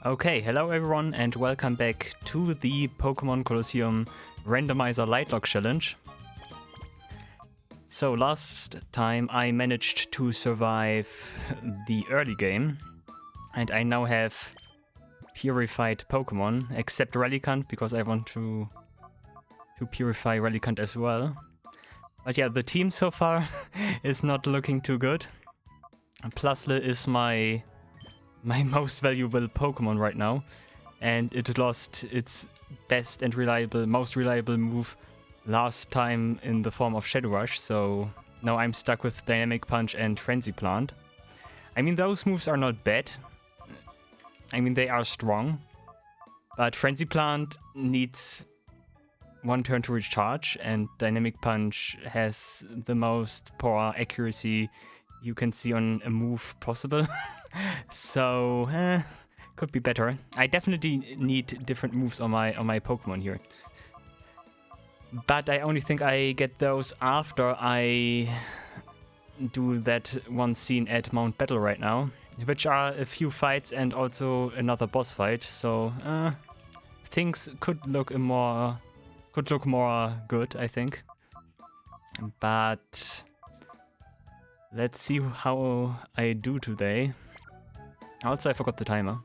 Okay, hello everyone and welcome back to the Pokémon Colosseum Randomizer Litelocke challenge. So last time I managed to survive the early game and I now have purified Pokémon except Relicanth because I want to purify Relicanth as well. But yeah, the team so far is not looking too good. Plusle is my most valuable Pokemon right now, and it lost its best and most reliable move last time in the form of Shadow Rush, so now I'm stuck with Dynamic Punch and Frenzy Plant. I mean, those moves are not bad. I mean, they are strong, but Frenzy Plant needs one turn to recharge, and Dynamic Punch has the most power accuracy you can see on a move possible. So, could be better. I definitely need different moves on my Pokemon here. But I only think I get those after I do that one scene at Mount Battle right now, which are a few fights and also another boss fight. So, things could look more good, I think. But let's see how I do today. Also, I forgot the timer.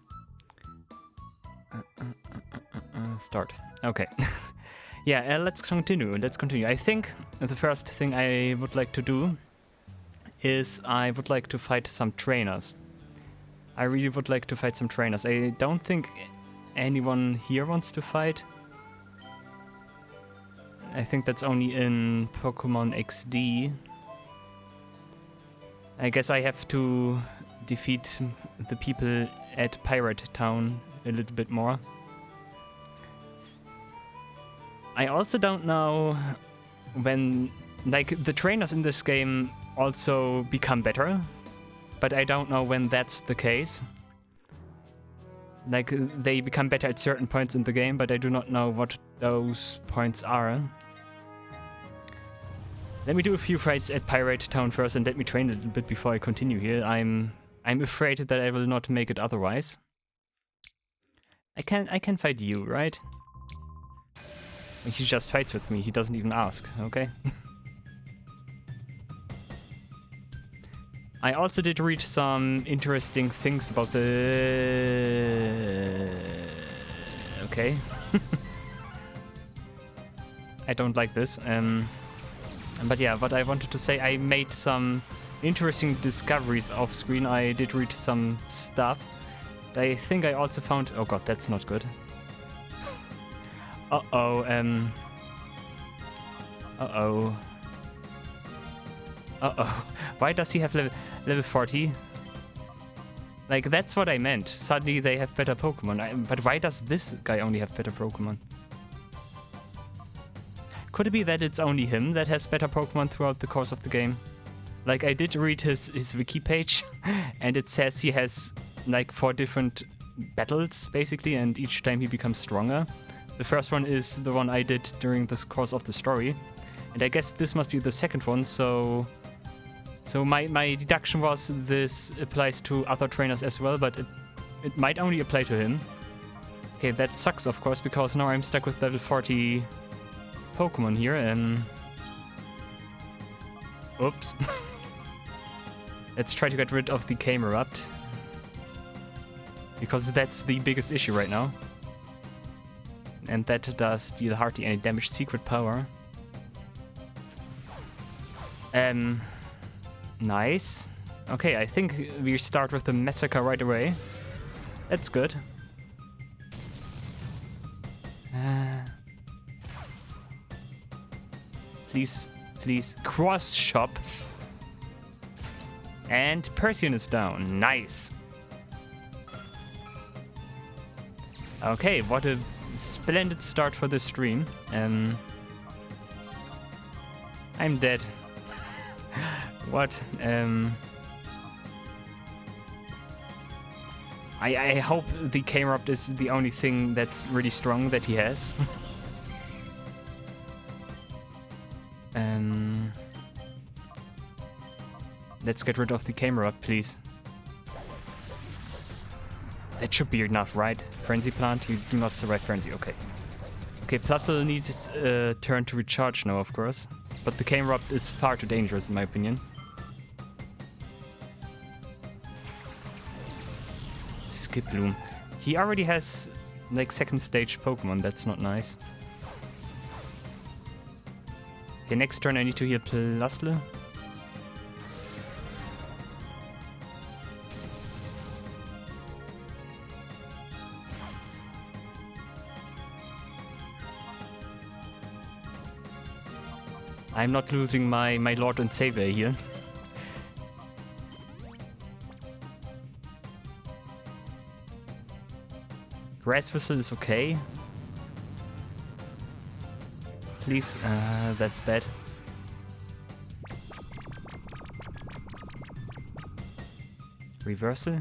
Start. Okay. Yeah, let's continue. I think the first thing I would like to do is I would like to fight some trainers. I really would like to fight some trainers. I don't think anyone here wants to fight. I think that's only in Pokemon XD. I guess I have to defeat the people at Pirate Town a little bit more. I also don't know when, like, the trainers in this game also become better, but I don't know when that's the case. Like, they become better at certain points in the game, but I do not know what those points are. Let me do a few fights at Pirate Town first and let me train a little bit before I continue here. I'm afraid that I will not make it otherwise. I can fight you, right? He just fights with me, he doesn't even ask, okay? I also did read some interesting things about the... Okay. I don't like this. But yeah, what I wanted to say, I made some interesting discoveries off screen. I did read some stuff. I think I also found... Oh god, that's not good. Uh-oh, Uh-oh. Uh-oh. Why does he have level 40? Like, that's what I meant. Suddenly they have better Pokemon. But why does this guy only have better Pokemon? Could it be that it's only him that has better Pokemon throughout the course of the game? Like, I did read his wiki page, and it says he has, like, 4 different battles, basically, and each time he becomes stronger. The first one is the one I did during the course of the story, and I guess this must be the second one, so my deduction was this applies to other trainers as well, but it might only apply to him. Okay, that sucks, of course, because now I'm stuck with level 40 Pokemon here, and... Oops. Let's try to get rid of the Camerupt, because that's the biggest issue right now. And that does deal hardly any damage. Secret Power. Nice. Okay, I think we start with the Massacre right away. That's good. Please, Cross Shop. And Persian is down. Nice. Okay, what a splendid start for the stream. I'm dead. What? I hope the Camerupt is the only thing that's really strong that he has. Let's get rid of the Camerupt, please. That should be enough, right? Frenzy Plant, you do not survive Frenzy, okay. Okay, Plusle needs its turn to recharge now, of course. But the Cane Erupt is far too dangerous, in my opinion. Skiploom. He already has, like, second stage Pokemon, that's not nice. Okay, next turn I need to heal Plusle. I'm not losing my Lord and Savior here. Grass Whistle is okay. Please, that's bad. Reversal?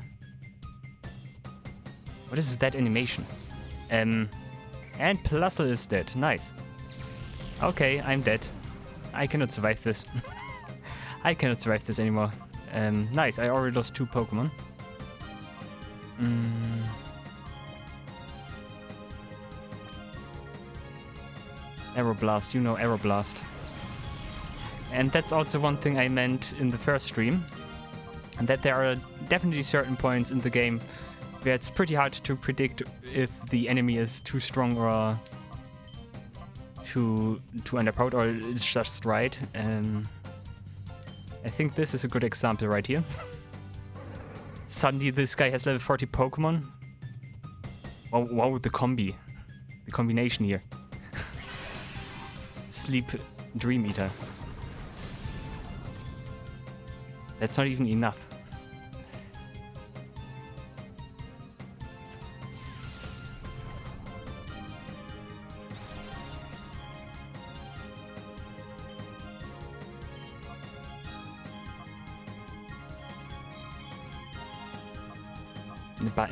What is that animation? And Plusle is dead. Nice. Okay, I'm dead. I cannot survive this. I cannot survive this anymore. Nice, I already lost 2 Pokemon. Aeroblast, you know Aeroblast. And that's also one thing I meant in the first stream. And that there are definitely certain points in the game where it's pretty hard to predict if the enemy is too strong or too underpowered, or it's just right. I think this is a good example right here. Suddenly this guy has level 40 Pokemon. Wow, the combination here. Sleep Dream Eater. That's not even enough.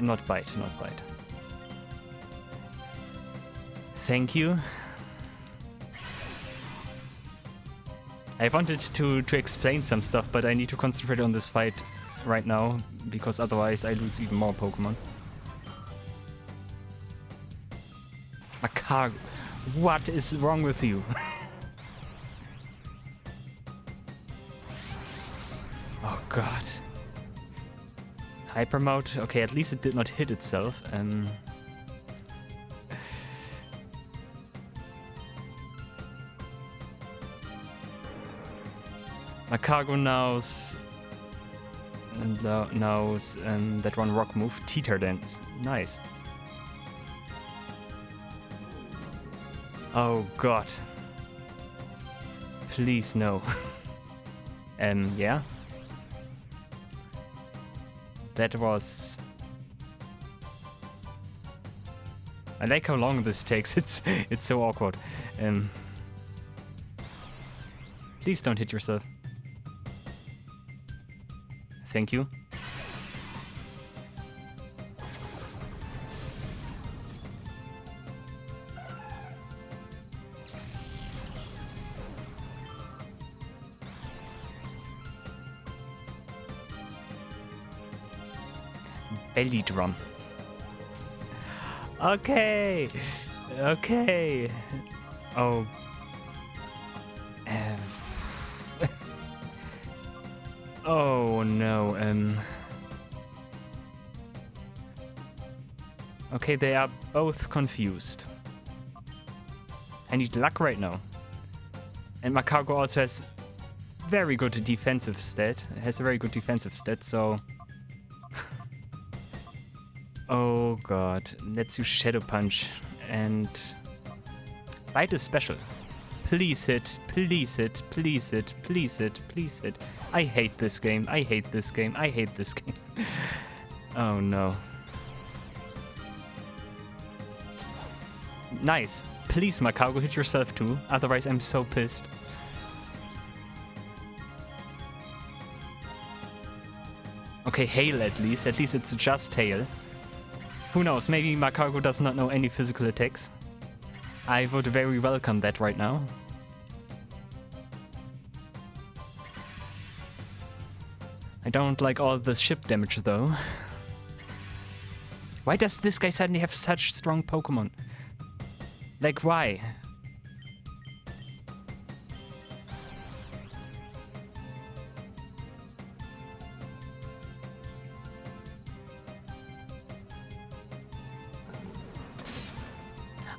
Not bite. Thank you. I wanted to explain some stuff, but I need to concentrate on this fight right now, because otherwise I lose even more Pokemon. Macago, what is wrong with you? Oh god. Hyper Mode, okay, at least it did not hit itself. Macago knows that one rock move. Teeter Dance, nice. Oh god. Please no. Yeah. That was... I like how long this takes. It's so awkward. Please don't hit yourself. Thank you. Belly drum. Okay. Okay. Oh. Oh no. Okay, they are both confused. I need luck right now. And Macago also has very good defensive stat. It has a very good defensive stat, so... Oh god, let's use Shadow Punch, and Bite is special. Please hit, please hit, please hit, please hit, please hit. I hate this game, I hate this game, I hate this game. Oh no. Nice. Please, Macago, hit yourself too, otherwise I'm so pissed. Okay, Hail at least it's just Hail. Who knows, maybe Macago does not know any physical attacks. I would very welcome that right now. I don't like all the ship damage though. Why does this guy suddenly have such strong Pokemon? Like, why?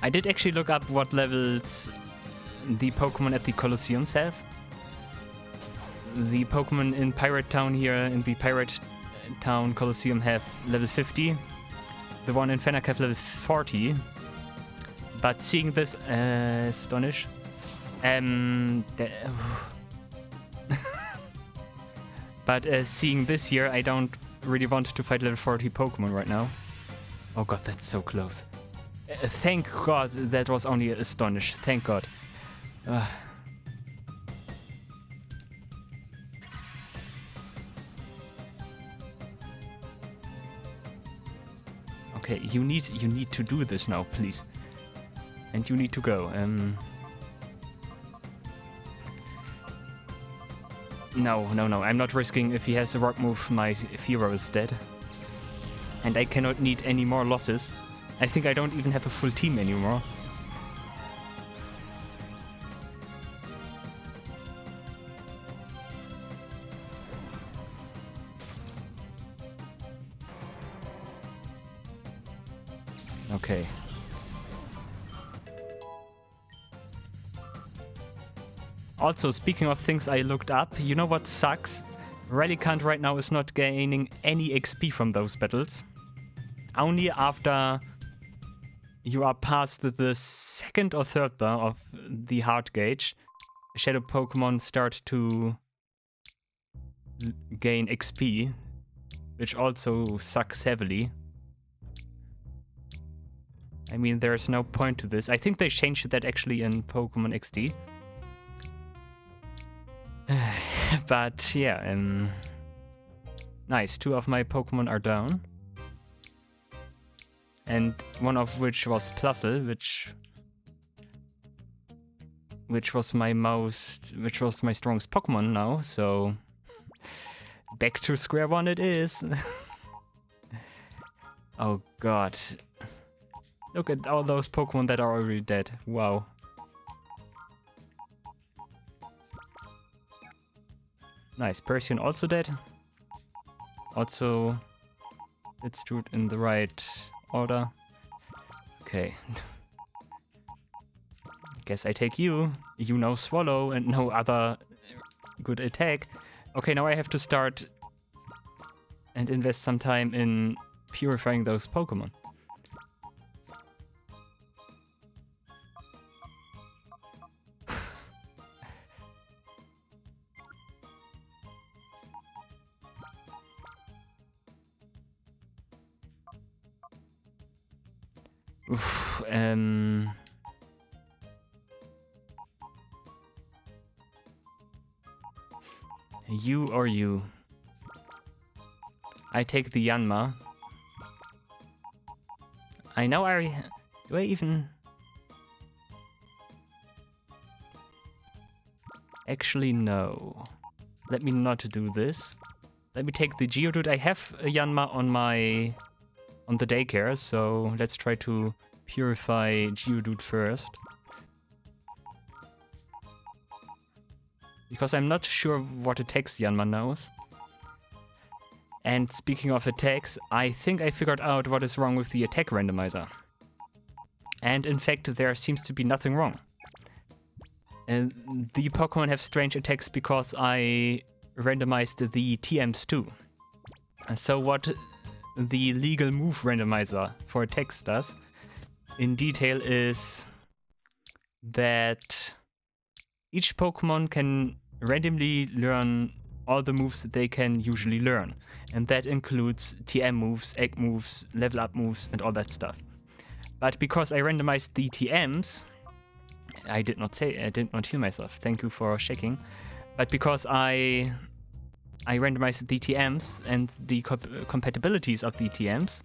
I did actually look up what levels the Pokemon at the Colosseums have. The Pokemon in Pirate Town here, in the Pirate Town Colosseum, have level 50. The one in Fennec have level 40. But seeing this, astonish. But seeing this here, I don't really want to fight level 40 Pokemon right now. Oh god, that's so close. Thank god that was only astonish. Thank god. Okay, you need to do this now, please. And you need to go. No, I'm not risking. If he has a rock move, my Fearow is dead. And I cannot need any more losses. I think I don't even have a full team anymore. Okay. Also, speaking of things I looked up, you know what sucks? Relicanth right now is not gaining any XP from those battles. Only after you are past the second or third bar of the hard gauge, Shadow Pokemon start to gain XP, which also sucks heavily. I mean, there's no point to this. I think they changed that actually in Pokemon XD. But yeah, nice. 2 of my Pokemon are down. And one of which was Plusle, which was my strongest Pokemon now, so back to square one it is. Oh god. Look at all those Pokemon that are already dead. Wow. Nice. Persian also dead. Also, let's do it in the right order. Okay. Guess I take you. You know Swallow and no other good attack. Okay, now I have to start and invest some time in purifying those Pokemon. Oof, you or you? I take the Yanma. I know do I even... Actually, no. Let me not do this. Let me take the Geodude. I have a Yanma on the daycare, so let's try to purify Geodude first. Because I'm not sure what attacks Yanma knows. And speaking of attacks, I think I figured out what is wrong with the attack randomizer. And in fact, there seems to be nothing wrong. And the Pokemon have strange attacks because I randomized the TMs too. So what the legal move randomizer for attacks does in detail is that each Pokemon can randomly learn all the moves that they can usually learn. And that includes TM moves, egg moves, level up moves, and all that stuff. But because I randomized the TMs, I did not heal myself. Thank you for checking. But because I randomized the TMs and the compatibilities of the TMs,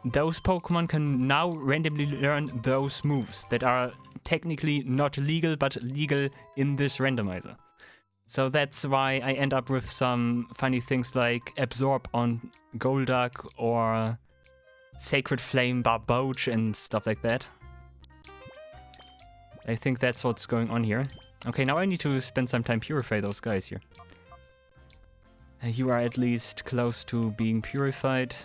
those Pokemon can now randomly learn those moves that are technically not legal, but legal in this randomizer. So that's why I end up with some funny things like Absorb on Golduck or Sacred Flame, Barboach, and stuff like that. I think that's what's going on here. Okay, now I need to spend some time purify those guys here. You are at least close to being purified.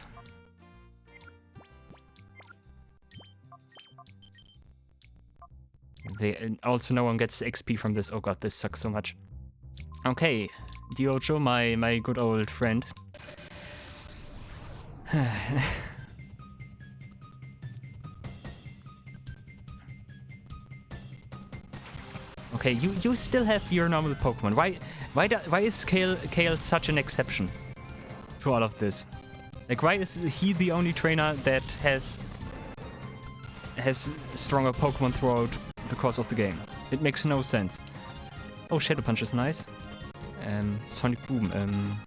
Also, no one gets XP from this. Oh god, this sucks so much. Okay, Diogo, my good old friend. Okay, you still have your normal Pokemon. Why is Cail such an exception to all of this? Like, why is he the only trainer that has stronger Pokemon throughout the course of the game? It makes no sense. Oh, Shadow Punch is nice. Sonic Boom.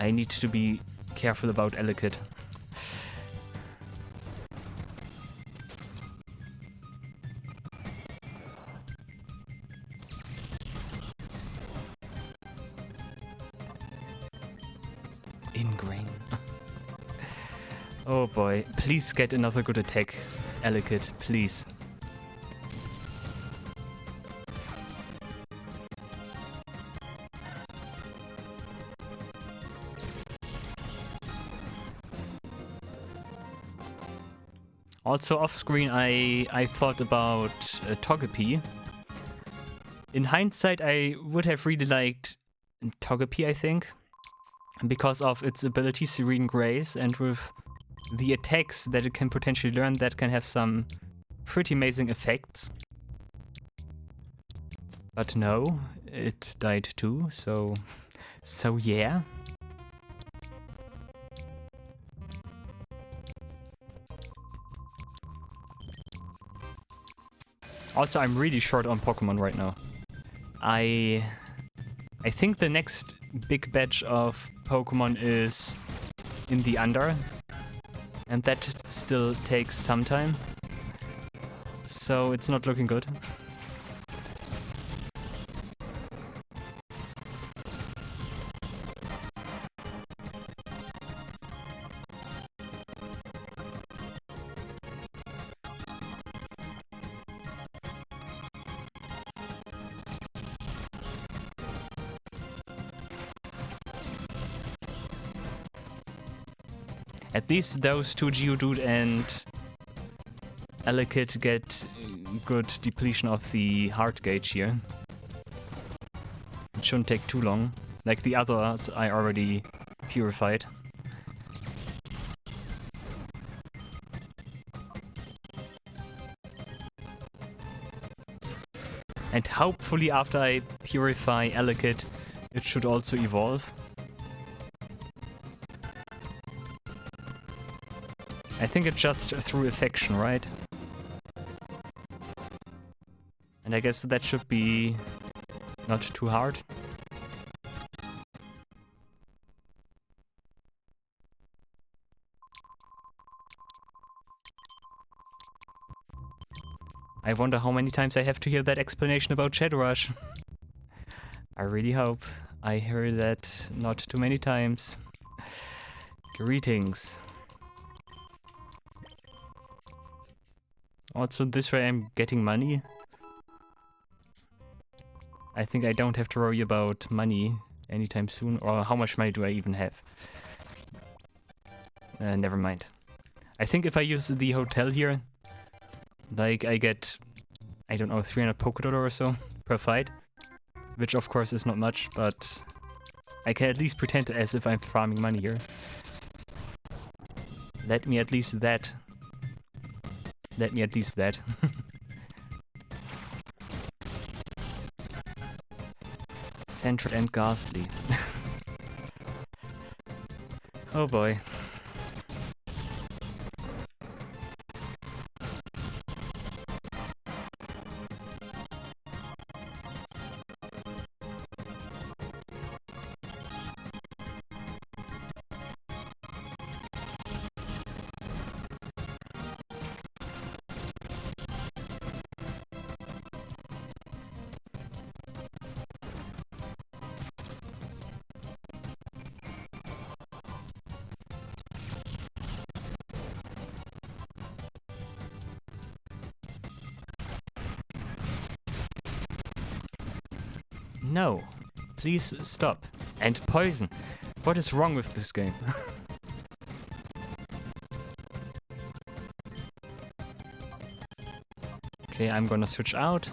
I need to be careful about Elekid. Ingrain. Oh boy, please get another good attack, Elekid, please. Also off-screen, I thought about Togepi. In hindsight, I would have really liked Togepi, I think, because of its ability Serene Grace, and with the attacks that it can potentially learn, that can have some pretty amazing effects. But no, it died too, so yeah. Also, I'm really short on Pokemon right now. I think the next big batch of Pokemon is in the Under, and that still takes some time. So it's not looking good. At least those two Geodude and Elekid get good depletion of the heart gauge here. It shouldn't take too long. Like the others I already purified. And hopefully after I purify Elekid, it should also evolve. I think it's just through affection, right? And I guess that should be not too hard. I wonder how many times I have to hear that explanation about Shadow Rush. I really hope I hear that not too many times. Greetings. Also, this way I'm getting money. I think I don't have to worry about money anytime soon. Or how much money do I even have? Never mind. I think if I use the hotel here, like I get, I don't know, 300 Pokédollar or so per fight. Which of course is not much, but I can at least pretend as if I'm farming money here. Let me at least that. Let me at least that. Central and Ghastly. Oh boy. No. Please stop. And poison. What is wrong with this game? Okay, I'm gonna switch out.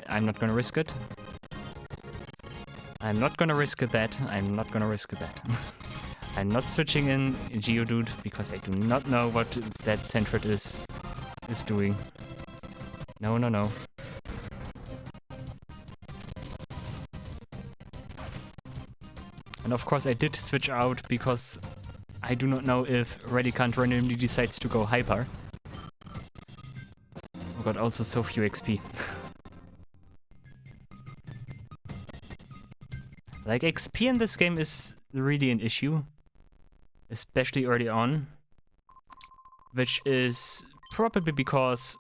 I'm not gonna risk it. I'm not gonna risk that. I'm not gonna risk that. I'm not switching in Geodude because I do not know what that Sentret is doing. No, no, no. And of course I did switch out because I do not know if Relicanth randomly decides to go Hyper. Oh god, also so few XP. Like, XP in this game is really an issue. Especially early on. Which is probably because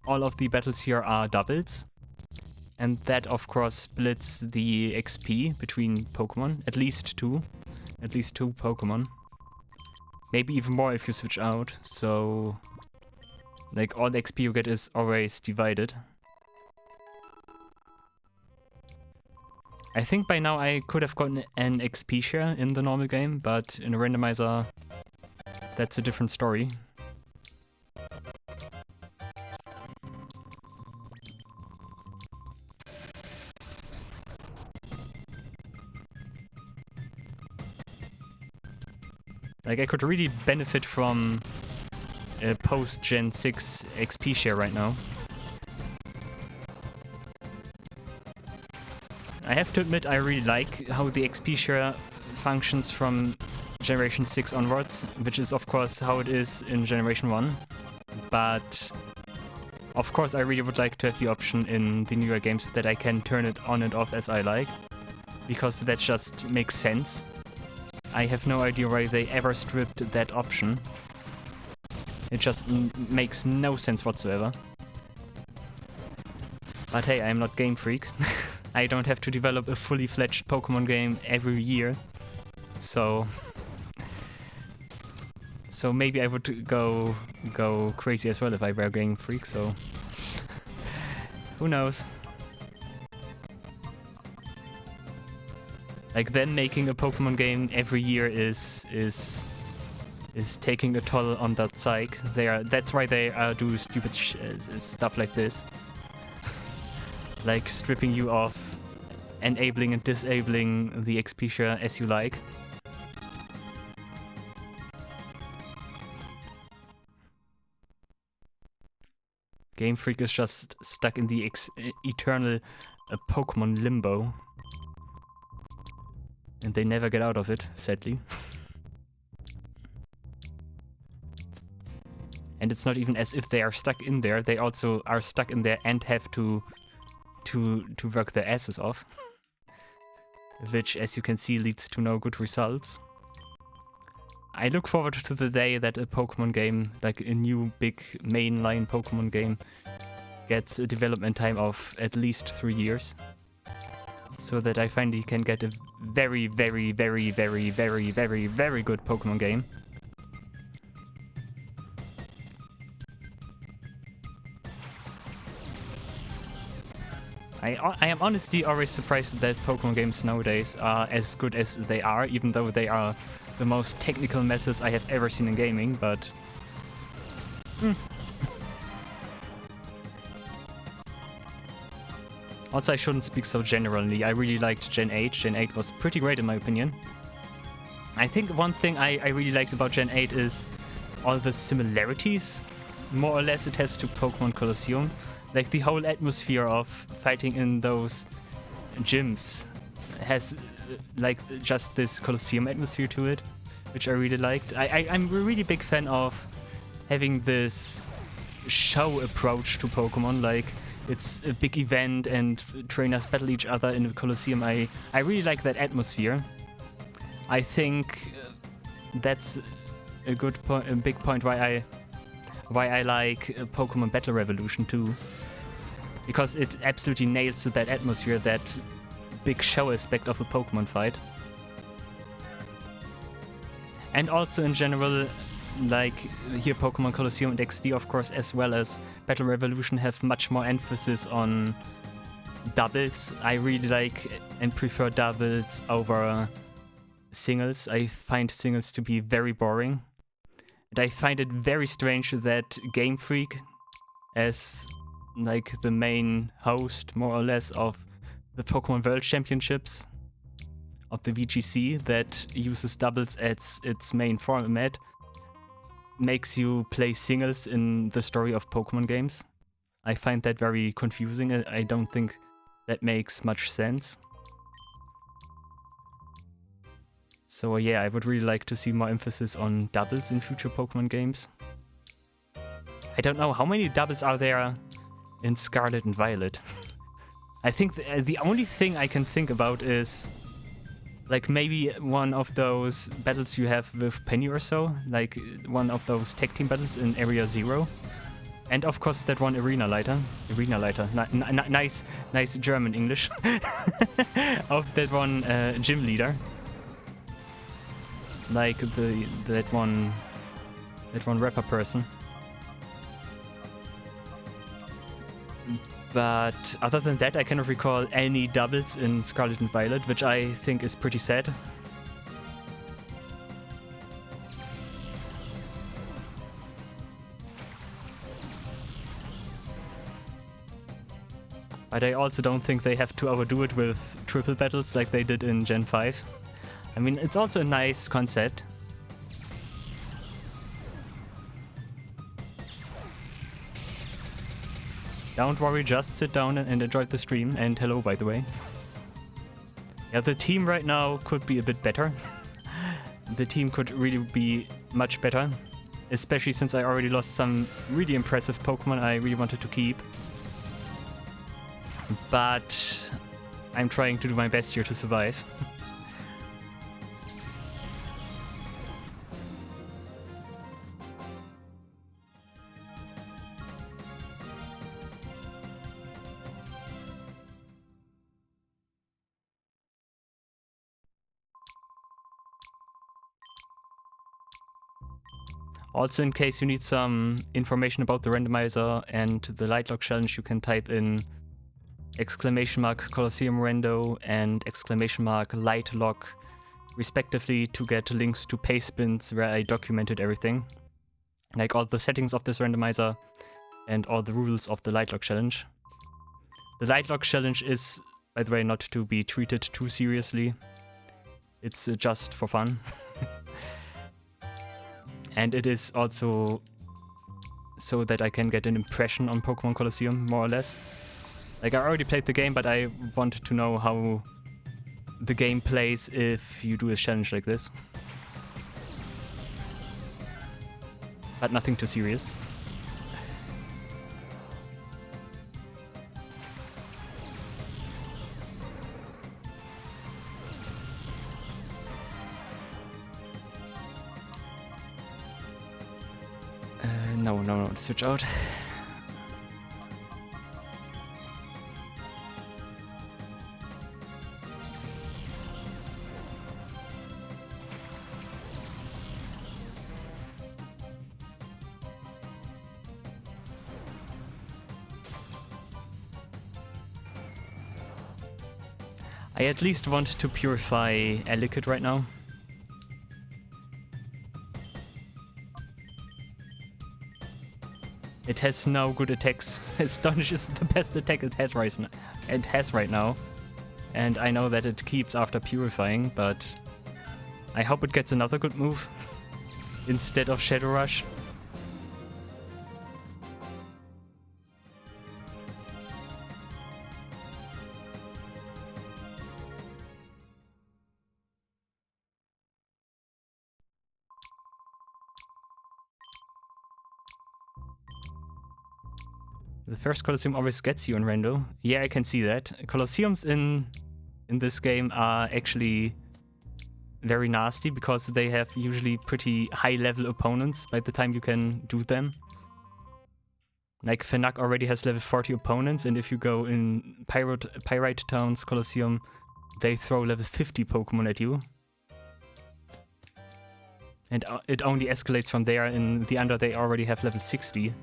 all of the battles here are doubles. And that, of course, splits the XP between Pokemon. At least two. At least two Pokemon. Maybe even more if you switch out. So, like, all the XP you get is always divided. I think by now I could have gotten an XP share in the normal game, but in a randomizer, that's a different story. Like, I could really benefit from a post-Gen 6 XP share right now. I have to admit, I really like how the XP share functions from Generation 6 onwards, which is of course how it is in Generation 1. But of course I really would like to have the option in the newer games that I can turn it on and off as I like, because that just makes sense. I have no idea why they ever stripped that option. It just makes no sense whatsoever. But hey, I'm not Game Freak. I don't have to develop a fully fledged Pokemon game every year. So maybe I would go crazy as well if I were Game Freak, so who knows. Like, them making a Pokemon game every year is taking a toll on that psyche. That's why they do stupid stuff like this. Like stripping you off, enabling and disabling the XP share as you like. Game Freak is just stuck in the eternal Pokemon limbo. And they never get out of it, sadly. And it's not even as if they are stuck in there, they also are stuck in there and have to work their asses off. Which, as you can see, leads to no good results. I look forward to the day that a Pokemon game, like a new big mainline Pokemon game, gets a development time of at least 3 years. So that I finally can get a very, very, very, very, very, very, very good Pokemon game. I am honestly always surprised that Pokemon games nowadays are as good as they are, even though they are the most technical messes I have ever seen in gaming, but... Also, I shouldn't speak so generally. I really liked Gen 8. Gen 8 was pretty great in my opinion. I think one thing I really liked about Gen 8 is all the similarities, more or less, it has to Pokémon Colosseum. Like, the whole atmosphere of fighting in those gyms has, like, just this Colosseum atmosphere to it, which I really liked. I'm a really big fan of having this show approach to Pokemon, like, it's a big event and trainers battle each other in the Colosseum. I really like that atmosphere. I think that's a big point why I like Pokemon Battle Revolution too. Because it absolutely nails that atmosphere, that big show aspect of a Pokemon fight. And also in general, like here Pokemon Colosseum and XD, of course, as well as Battle Revolution have much more emphasis on doubles. I really like and prefer doubles over singles. I find singles to be very boring. And I find it very strange that Game Freak, as like the main host, more or less, of the Pokemon World Championships, of the VGC, that uses doubles as its main format, makes you play singles in the story of Pokemon games. I find that very confusing. I don't think that makes much sense. So yeah, I would really like to see more emphasis on doubles in future Pokemon games. I don't know, how many doubles are there in Scarlet and Violet? I think the only thing I can think about is like maybe one of those battles you have with Penny or so, like one of those tag team battles in Area 0. And of course that one Arena Lighter. Nice German English. Of that one gym leader. Like that one rapper person. But other than that, I cannot recall any doubles in Scarlet and Violet, which I think is pretty sad. But I also don't think they have to overdo it with triple battles like they did in Gen 5. I mean, it's also a nice concept. Don't worry, just sit down and enjoy the stream. And hello, by the way. Yeah, the team right now could be a bit better. The team could really be much better. Especially since I already lost some really impressive Pokemon I really wanted to keep. But I'm trying to do my best here to survive. Also, in case you need some information about the randomizer and the Litelocke challenge, you can type in !Colosseum Rando and !Litelocke respectively to get links to paste bins where I documented everything. Like all the settings of this randomizer and all the rules of the Litelocke challenge. The Litelocke challenge is, by the way, not to be treated too seriously. It's just for fun. And it is also so that I can get an impression on Pokemon Colosseum, more or less. Like, I already played the game, but I wanted to know how the game plays if you do a challenge like this. But nothing too serious. No, switch out. I at least want to purify Elekid right now. It has no good attacks. Astonish is the best attack it has right now. And I know that it keeps after purifying, but I hope it gets another good move instead of Shadow Rush. The first Colosseum always gets you in Rando. Yeah, I can see that. Colosseums in this game are actually very nasty because they have usually pretty high-level opponents by the time you can do them. Like, Fnac already has level 40 opponents, and if you go in Pyrite Town's Colosseum, they throw level 50 Pokemon at you. And it only escalates from there. In the under, they already have level 60,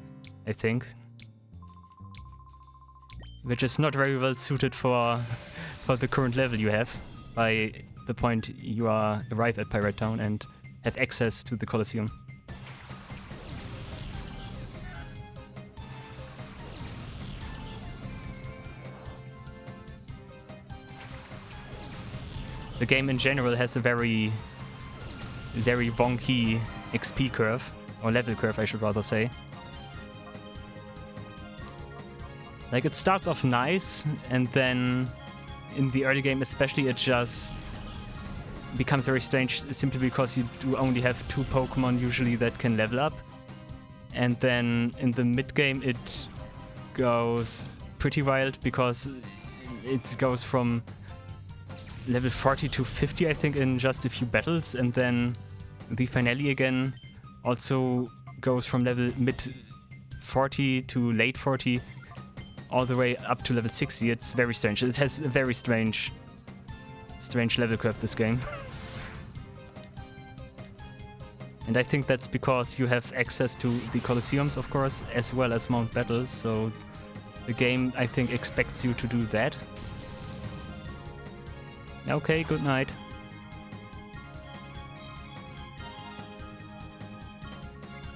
I think. Which is not very well suited for the current level you have, by the point you arrive at Pirate Town and have access to the Colosseum. The game in general has a very wonky XP curve, or level curve I should rather say. Like, it starts off nice, and then in the early game especially it just becomes very strange simply because you do only have 2 Pokemon usually that can level up. And then in the mid game it goes pretty wild because it goes from level 40 to 50 I think in just a few battles, and then the finale again also goes from level mid 40 to late 40 all the way up to level 60. It's very strange. It has a very strange level curve, this game. And I think that's because you have access to the Colosseums, of course, as well as Mount Battles, so the game, I think, expects you to do that. Okay, good night.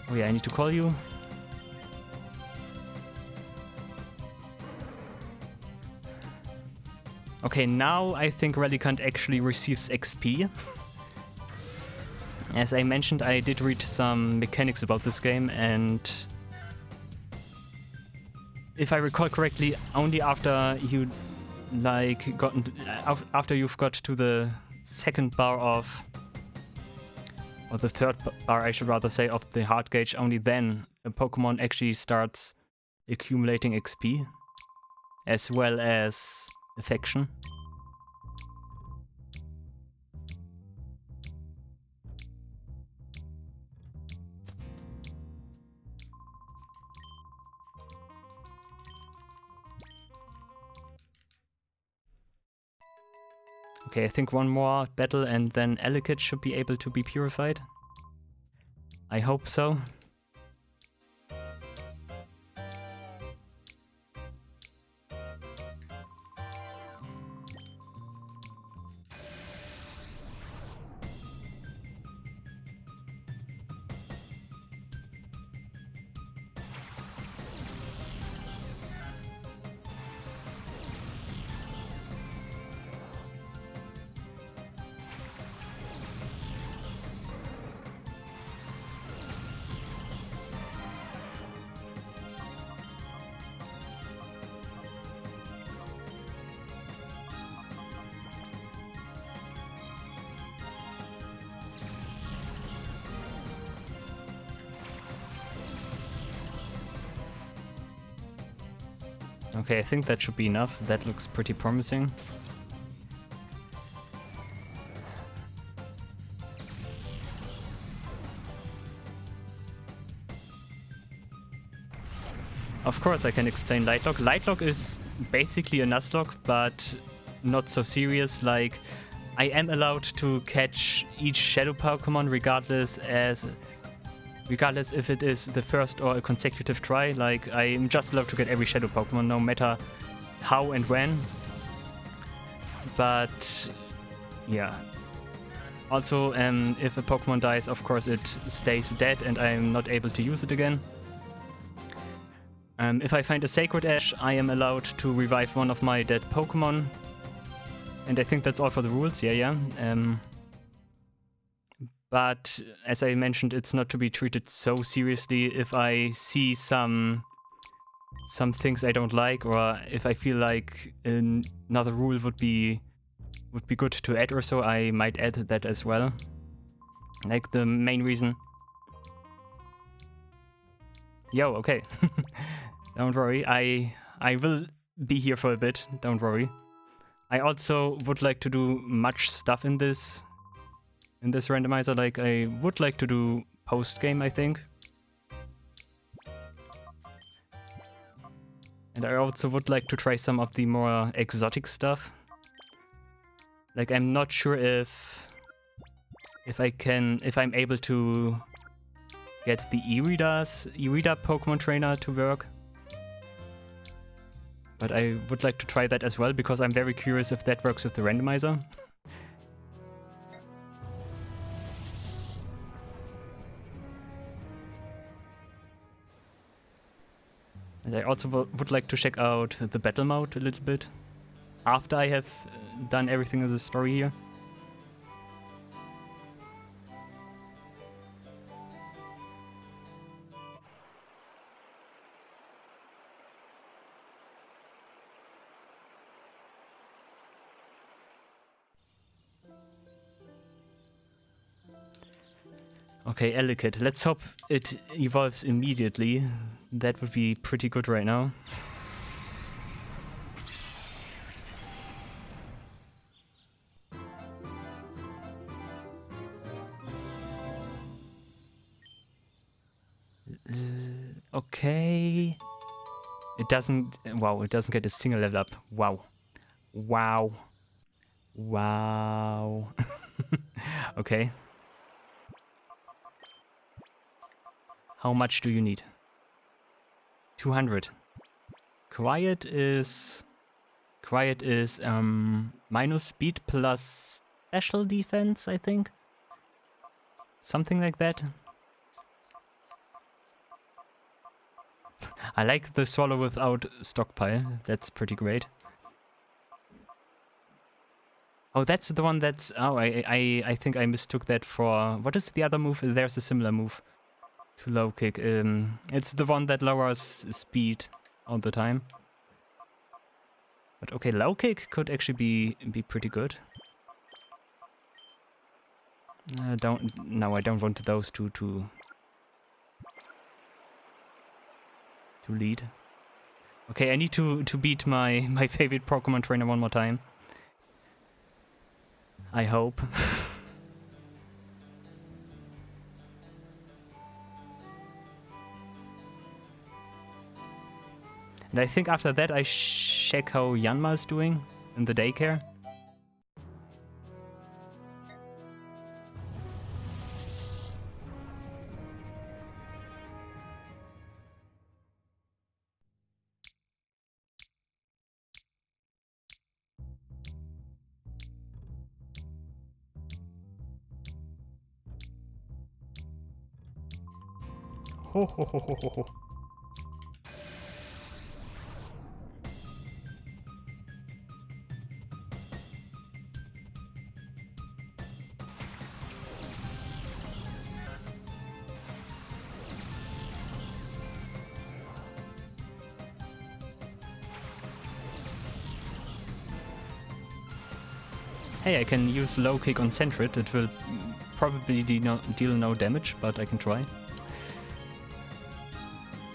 Oh yeah, I need to call you. Okay, now I think Relicanth actually receives XP. As I mentioned, I did read some mechanics about this game, and if I recall correctly, only after you after you've got to the second bar of, or the third bar I should rather say, of the heart gauge, only then a Pokemon actually starts accumulating XP, as well as affection. Okay, I think one more battle and then Elekid should be able to be purified. I hope so. Okay, I think that should be enough. That looks pretty promising. Of course I can explain Litelocke. Litelocke is basically a Nuzlocke, but not so serious. Like, I am allowed to catch each shadow Pokemon regardless if it is the first or a consecutive try. Like, I am just allowed to get every shadow Pokemon, no matter how and when. But yeah. Also, if a Pokemon dies, of course it stays dead and I am not able to use it again. If I find a Sacred Ash, I am allowed to revive one of my dead Pokemon. And I think that's all for the rules, yeah. But as I mentioned, it's not to be treated so seriously. If I see some things I don't like, or if I feel like another rule would be good to add or so, I might add that as well. Like the main reason. Yo, okay. Don't worry, I will be here for a bit, don't worry. I also would like to do much stuff in this randomizer. Like, I would like to do post-game, I think. And I also would like to try some of the more exotic stuff. Like, I'm not sure if if I'm able to get the e-reader Pokemon trainer to work. But I would like to try that as well, because I'm very curious if that works with the randomizer. And I also would like to check out the battle mode a little bit after I have done everything in the story here. Okay, Elekid. Let's hope it evolves immediately. That would be pretty good right now. Okay. It doesn't... Wow, it doesn't get a single level up. Wow. Wow. Wow. Okay. How much do you need? 200. Quiet is minus speed plus special defense, I think. Something like that. I like the swallow without stockpile. That's pretty great. Oh, that's the one that's... Oh, I think I mistook that for... What is the other move? There's a similar move to low kick. It's the one that lowers speed all the time. But okay, low kick could actually be pretty good. I don't want those two to lead. Okay, I need to beat my favorite Pokemon trainer one more time. I hope. And I think after that I check how Yanma is doing in the daycare. Ho ho ho ho ho ho. Hey, I can use low kick on Sentret. It will probably deal no damage, but I can try.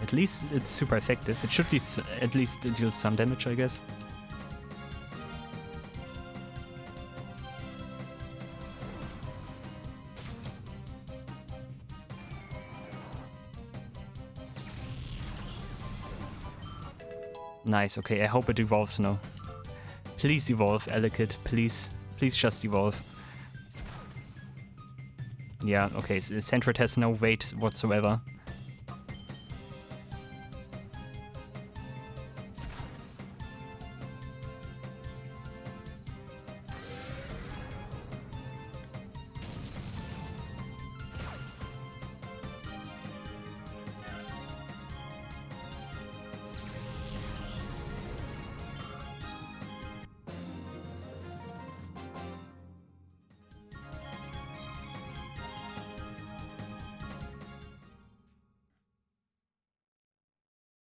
At least it's super effective. It should at least deal some damage, I guess. Nice, okay, I hope it evolves now. Please evolve, Elekid, please. Please just evolve. Yeah, okay, so Sentret has no weight whatsoever.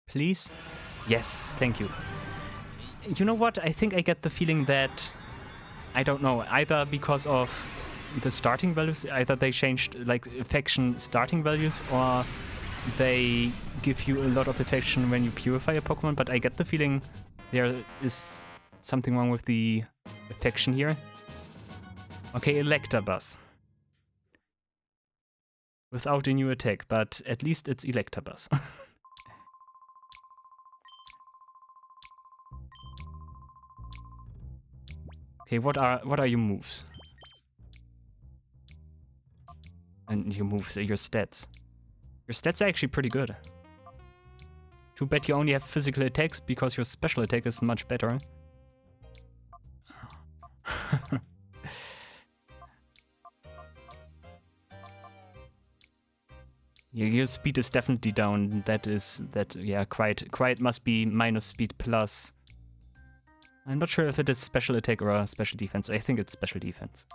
Please? Yes, thank you. You know what? I think I get the feeling that, I don't know, either because of the starting values, either they changed like affection starting values, or they give you a lot of affection when you purify a Pokemon, but I get the feeling there is something wrong with the affection here. Okay, Electabuzz. Without a new attack, but at least it's Electabuzz. Okay, what are your moves? And your moves, your stats. Your stats are actually pretty good. Too bad you only have physical attacks because your special attack is much better. Your speed is definitely down. Yeah, quite must be minus speed plus. I'm not sure if it is special attack or special defense. I think it's special defense.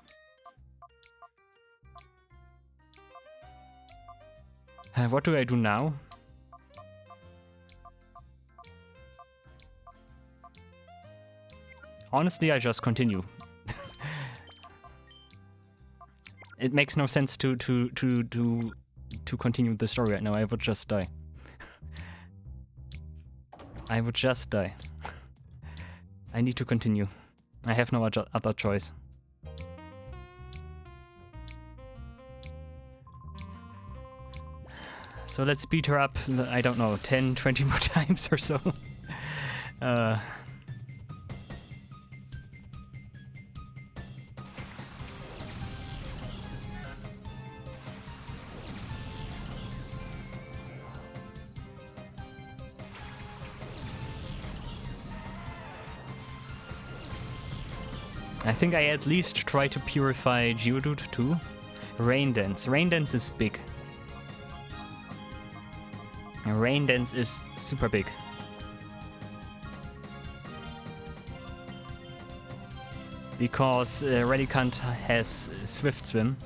What do I do now? Honestly, I just continue. It makes no sense to continue the story right now. I would just die. I would just die. I need to continue. I have no other choice. So let's speed her up, I don't know, 10, 20 more times or so. I think I at least try to purify Geodude too. Rain Dance. Rain Dance is big. Rain Dance is super big. Because Relicanth has Swift Swim.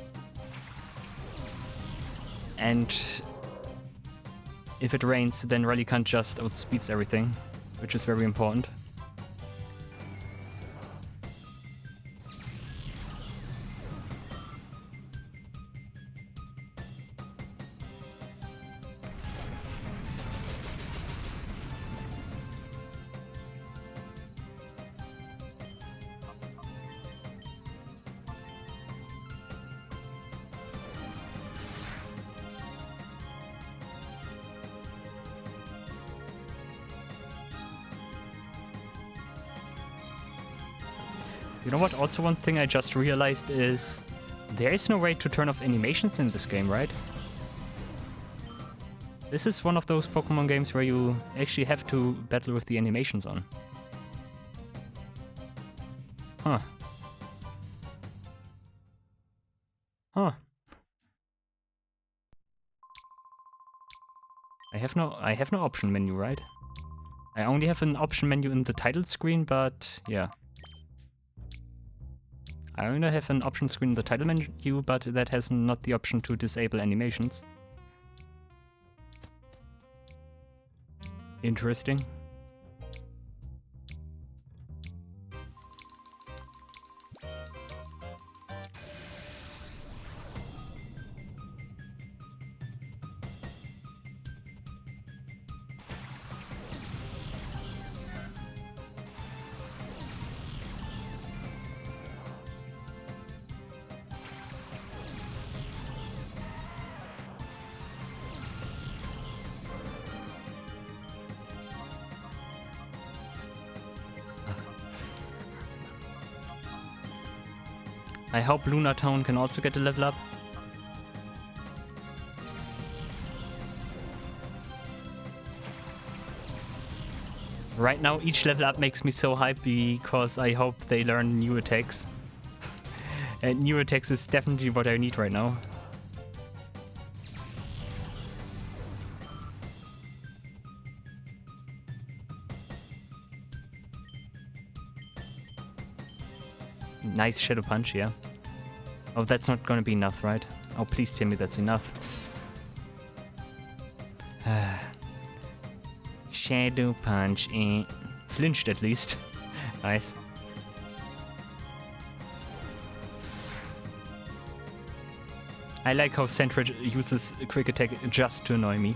And if it rains, then Relicanth just outspeeds everything, which is very important. You know what? Also, one thing I just realized is there is no way to turn off animations in this game, right? This is one of those Pokemon games where you actually have to battle with the animations on. Huh. Huh. I have no option menu, right? I only have an option menu in the title screen, but yeah. I only have an option screen in the title menu, but that has not the option to disable animations. Interesting. I hope Lunatown can also get a level up. Right now, each level up makes me so hyped because I hope they learn new attacks. And new attacks is definitely what I need right now. Nice Shadow Punch, yeah. Oh, that's not gonna be enough, right? Oh, please tell me that's enough. Shadow Punch, flinched at least. Nice. I like how Sandridge uses Quick Attack just to annoy me.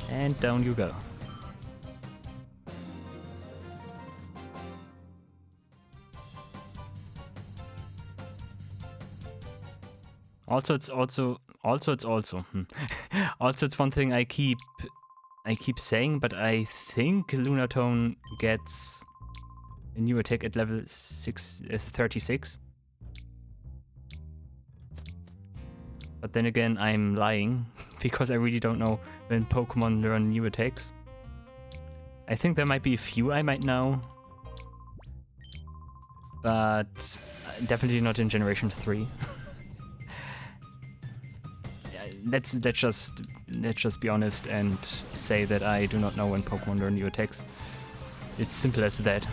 And down you go. Also, it's one thing I keep I keep saying, but I think Lunatone gets a new attack at level 36. But then again, I'm lying, because I really don't know when Pokemon learn new attacks. I think there might be a few I might know, but definitely not in Generation 3. Let's just be honest and say that I do not know when Pokemon learn new attacks. It's simple as that.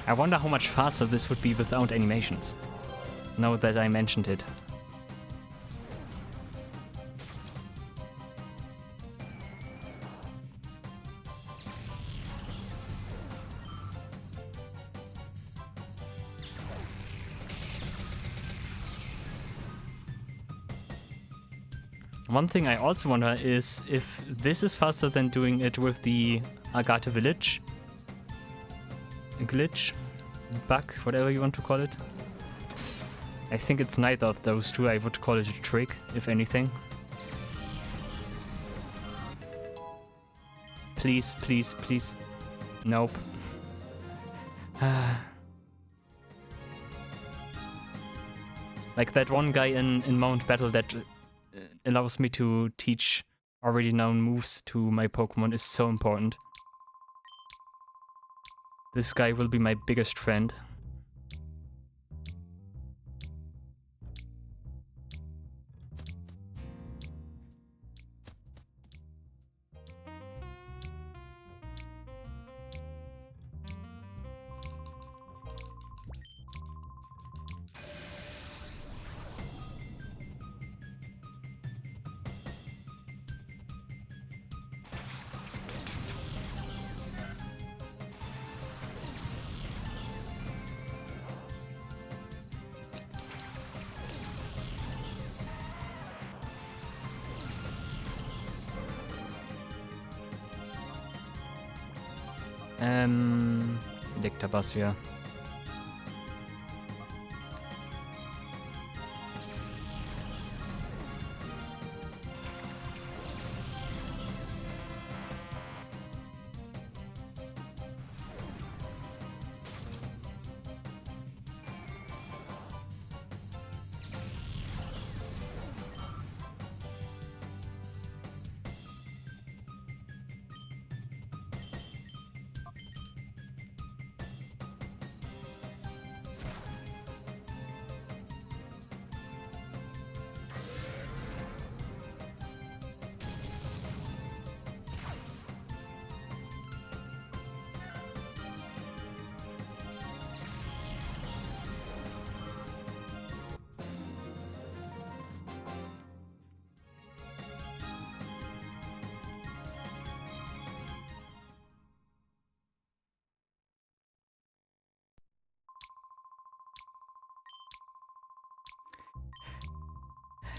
I wonder how much faster this would be without animations, now that I mentioned it. One thing I also wonder is if this is faster than doing it with the Agate Village glitch, bug, whatever you want to call it. I think it's neither of those two. I would call it a trick, if anything. Please, please, please. Nope. Like that one guy in Mount Battle that allows me to teach already known moves to my Pokemon is so important. This guy will be my biggest friend. Dictabassia.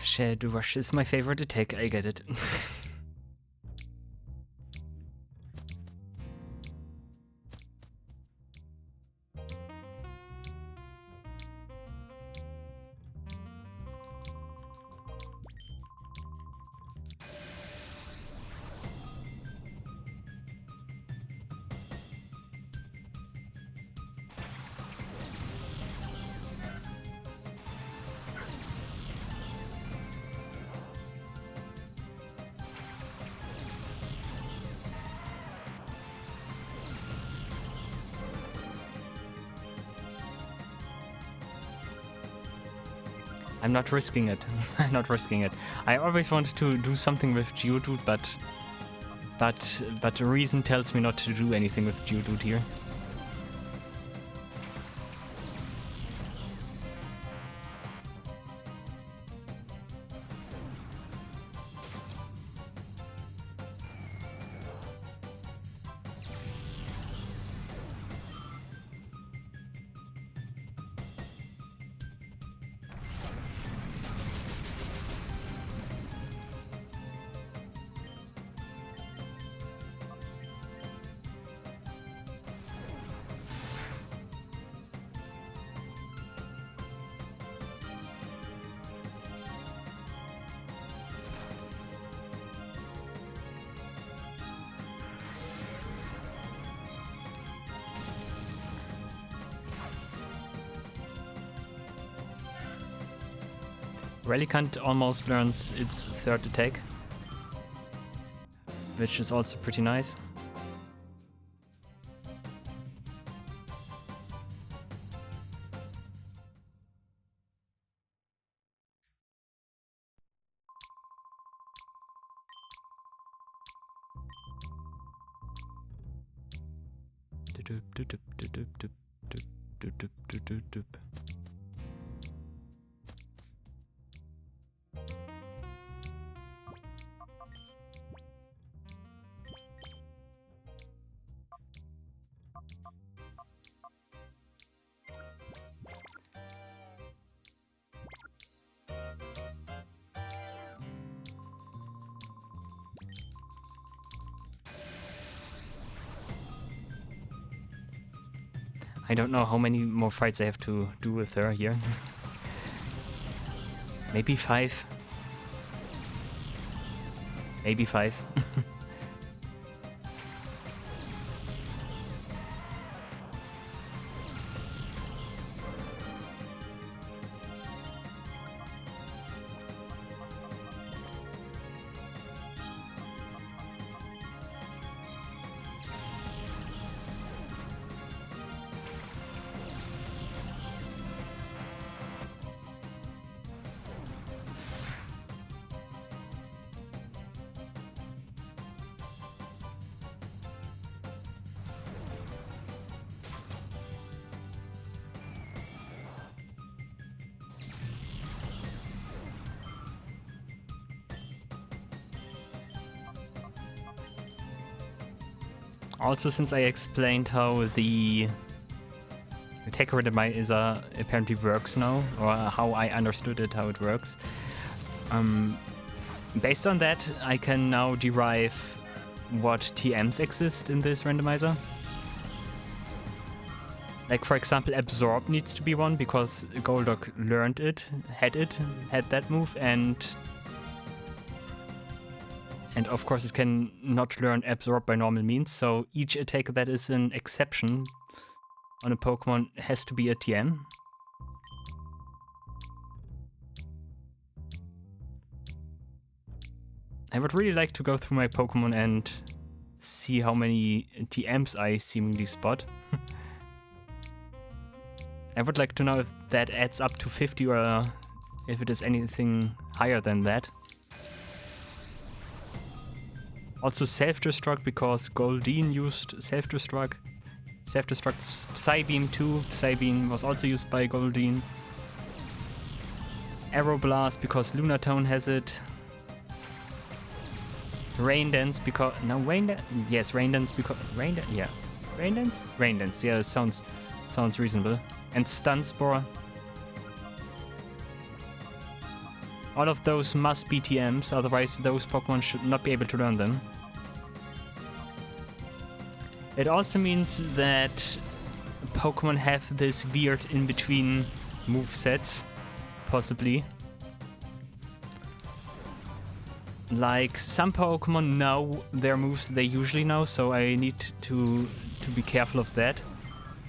Shadow Rush is my favorite attack, I get it. I'm not risking it. I'm not risking it. I always wanted to do something with Geodude, but reason tells me not to do anything with Geodude here. Relicanth almost learns its third attack, which is also pretty nice. I don't know how many more fights I have to do with her here. Maybe 5. Maybe 5. Also, since I explained how the attack randomizer apparently works now, or how I understood it, how it works, based on that, I can now derive what TMs exist in this randomizer. Like, for example, Absorb needs to be one, because Golduck learned it, had that move, and of course it can not learn Absorb by normal means, so each attack that is an exception on a Pokemon has to be a TM. I would really like to go through my Pokemon and see how many TMs I seemingly spot. I would like to know if that adds up to 50 or if it is anything higher than that. Also Self-Destruct, because Goldeen used Self-Destruct. Self-Destruct Psybeam too. Psybeam was also used by Goldeen. Aeroblast, because Lunatone has it. Rain Dance, because... No, Rain Dance? Yes, Rain Dance, because... Rain Dance? Yeah. Rain Dance? Rain Dance, yeah, sounds reasonable. And Stun Spore. All of those must be TMs, otherwise those Pokemon should not be able to learn them. It also means that Pokemon have this weird in-between movesets, possibly. Like, some Pokemon know their moves they usually know, so I need to be careful of that.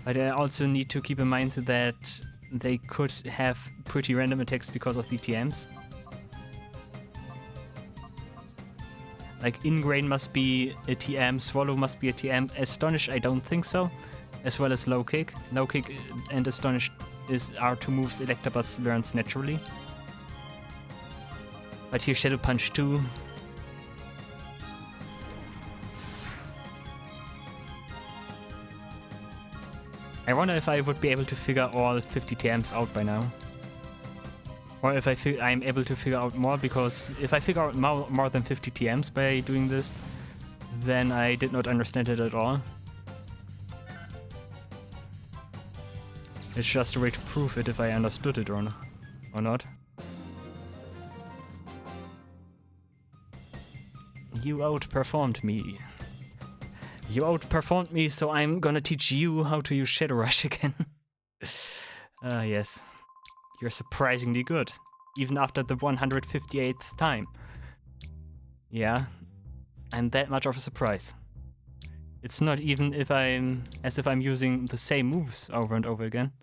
But I also need to keep in mind that they could have pretty random attacks because of the TMs. Like, Ingrain must be a TM, Swallow must be a TM, Astonish I don't think so, as well as Low Kick. Low Kick and Astonish are two moves Electabuzz learns naturally. But here Shadow Punch too. I wonder if I would be able to figure all 50 TMs out by now. Or if I'm able to figure out more, because if I figure out more than 50 TMs by doing this, then I did not understand it at all. It's just a way to prove it if I understood it or not. You outperformed me. You outperformed me, so I'm gonna teach you how to use Shadow Rush again. Yes. You're surprisingly good, even after the 158th time. Yeah, I'm that much of a surprise. It's not even as if I'm using the same moves over and over again.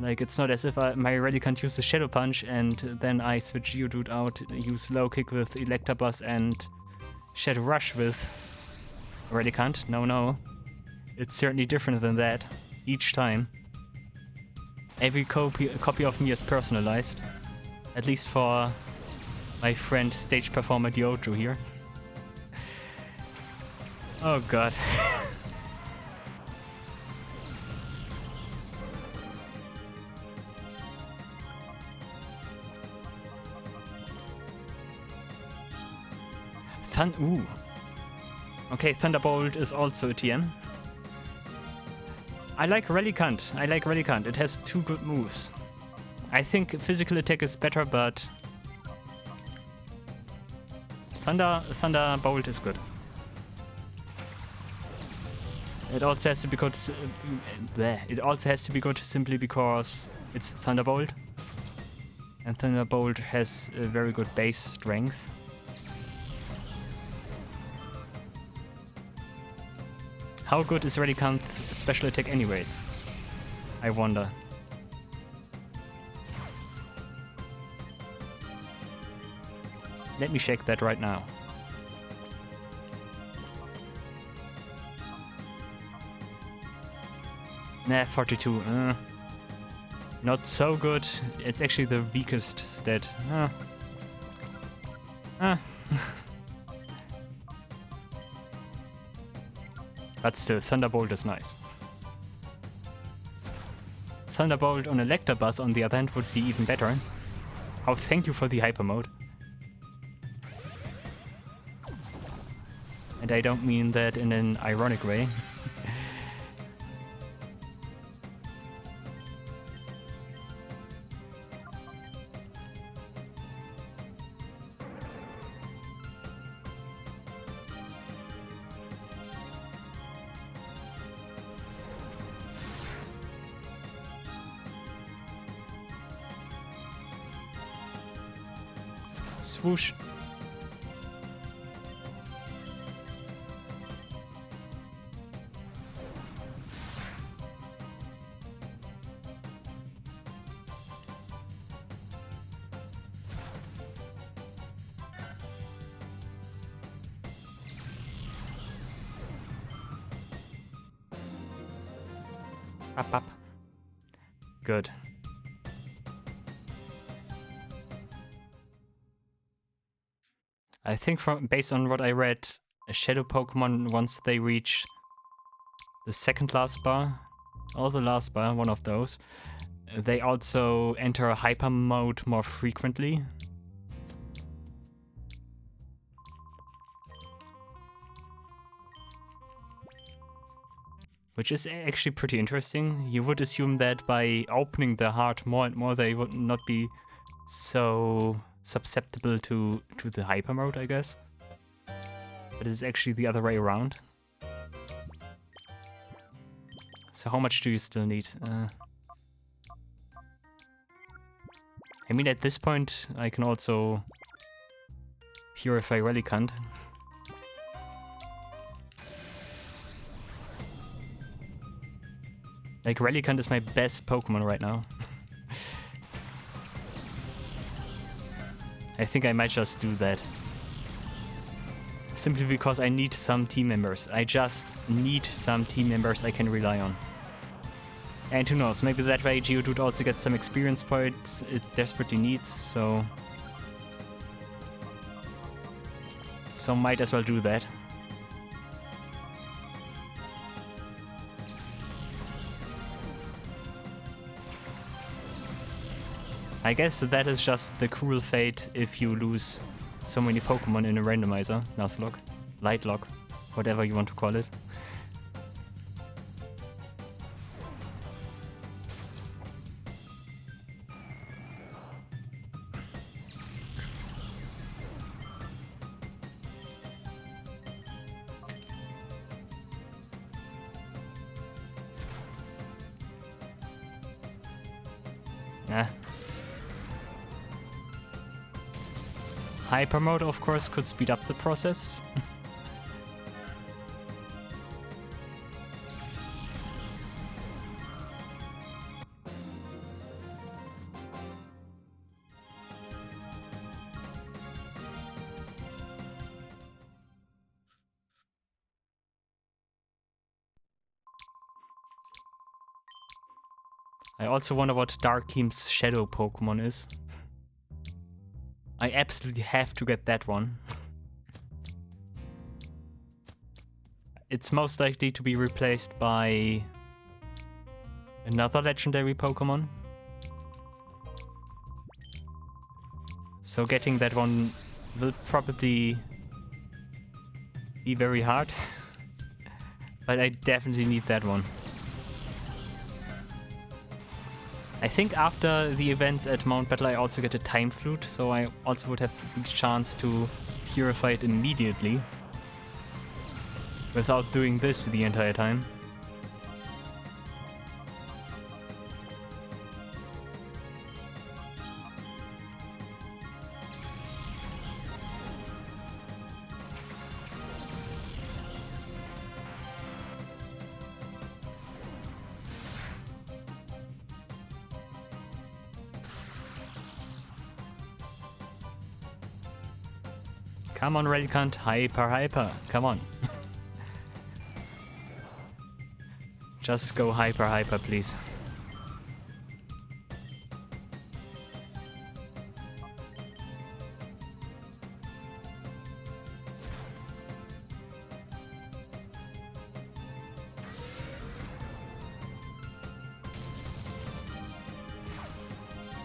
Like, it's not as if my Relicanth uses Shadow Punch and then I switch Geodude out, use Low Kick with Electabuzz and Shadow Rush with Relicanth. No. It's certainly different than that, each time. Every copy of me is personalized. At least for my friend stage performer Diogo here. Oh god. Ooh. Okay, Thunderbolt is also a TM. I like Relicanth. It has 2 good moves. I think physical attack is better, but Thunderbolt is good. It also has to be good. It also has to be good simply because it's Thunderbolt, and Thunderbolt has a very good base strength. How good is Relicanth's special attack anyways? I wonder. Let me check that right now. Nah, 42. Not so good. It's actually the weakest stat. But still, Thunderbolt is nice. Thunderbolt on Electabuzz, on the other hand, would be even better. Oh, thank you for the hyper mode. And I don't mean that in an ironic way. Swoosh. Up. Good. I think based on what I read, a Shadow Pokemon, once they reach the second last bar, or the last bar, one of those, they also enter a hyper mode more frequently. Which is actually pretty interesting. You would assume that by opening the heart more and more, they would not be so susceptible to the hyper mode, I guess. But it's actually the other way around. So how much do you still need? I mean, at this point, I can also Purify Relicanth. Like, Relicanth is my best Pokemon right now. I think I might just do that. Simply because I need some team members. I just need some team members I can rely on. And who knows, maybe that way Geodude also gets some experience points it desperately needs, so might as well do that. I guess that is just the cruel fate if you lose so many Pokemon in a randomizer, Nuzlocke, Litelocke, whatever you want to call it. Hyper mode, of course, could speed up the process. I also wonder what Darkheim's shadow Pokemon is. I absolutely have to get that one. It's most likely to be replaced by another legendary Pokemon. So getting that one will probably be very hard. But I definitely need that one. I think after the events at Mount Battle I also get a Time Flute, so I also would have the chance to purify it immediately. Without doing this the entire time. Come on, Relicanth, hyper, come on. Just go hyper, please.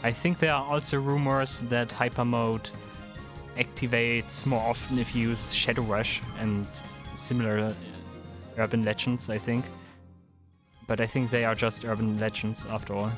I think there are also rumors that Hyper Mode activates more often if you use Shadow Rush and similar urban legends, I think. But I think they are just urban legends after all.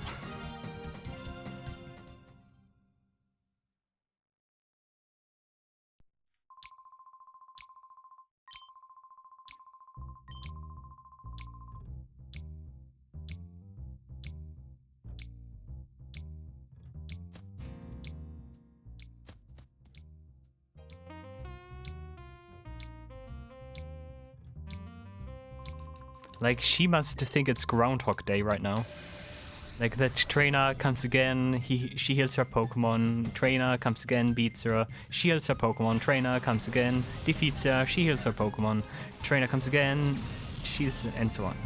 Like, she must think it's Groundhog Day right now. Like, that trainer comes again, she heals her Pokemon, trainer comes again, beats her, she heals her Pokemon, trainer comes again, defeats her, she heals her Pokemon, trainer comes again, and so on.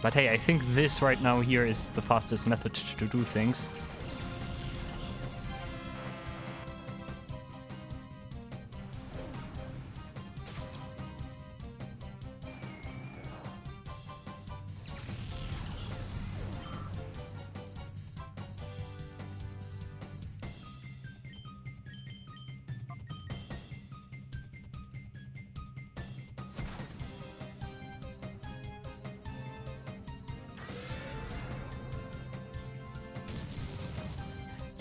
But hey, I think this right now here is the fastest method to do things.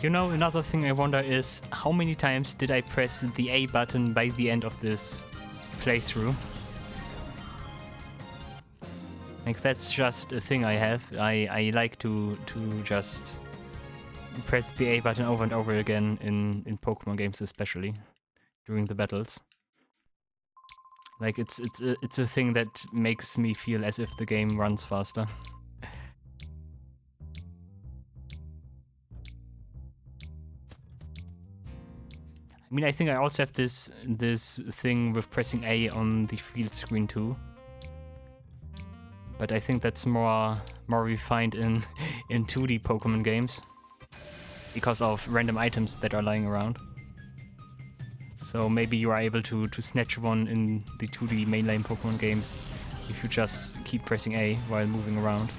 You know, another thing I wonder is how many times did I press the A button by the end of this playthrough? Like, that's just a thing I have. I like to just press the A button over and over again in Pokemon games, especially during the battles. Like, it's a thing that makes me feel as if the game runs faster. I mean, I think I also have this thing with pressing A on the field screen too. But I think that's more refined in 2D Pokemon games because of random items that are lying around. So maybe you are able to snatch one in the 2D mainline Pokemon games if you just keep pressing A while moving around.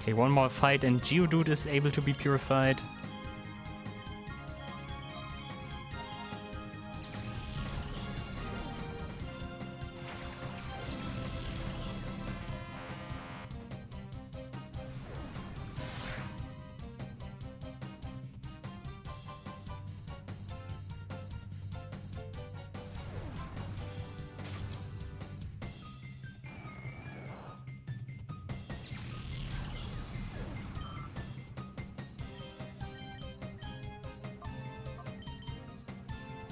Okay, one more fight and Geodude is able to be purified.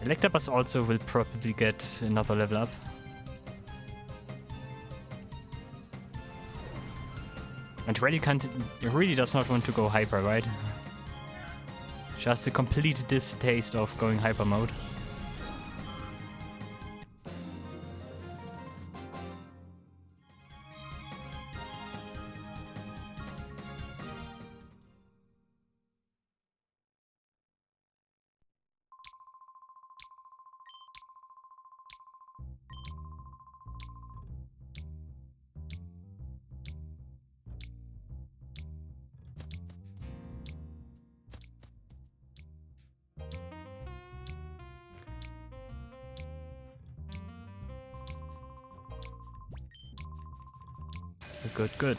Electabuzz also will probably get another level up. And Relicanth really does not want to go hyper, right? Just a complete distaste of going hyper mode. Good, good.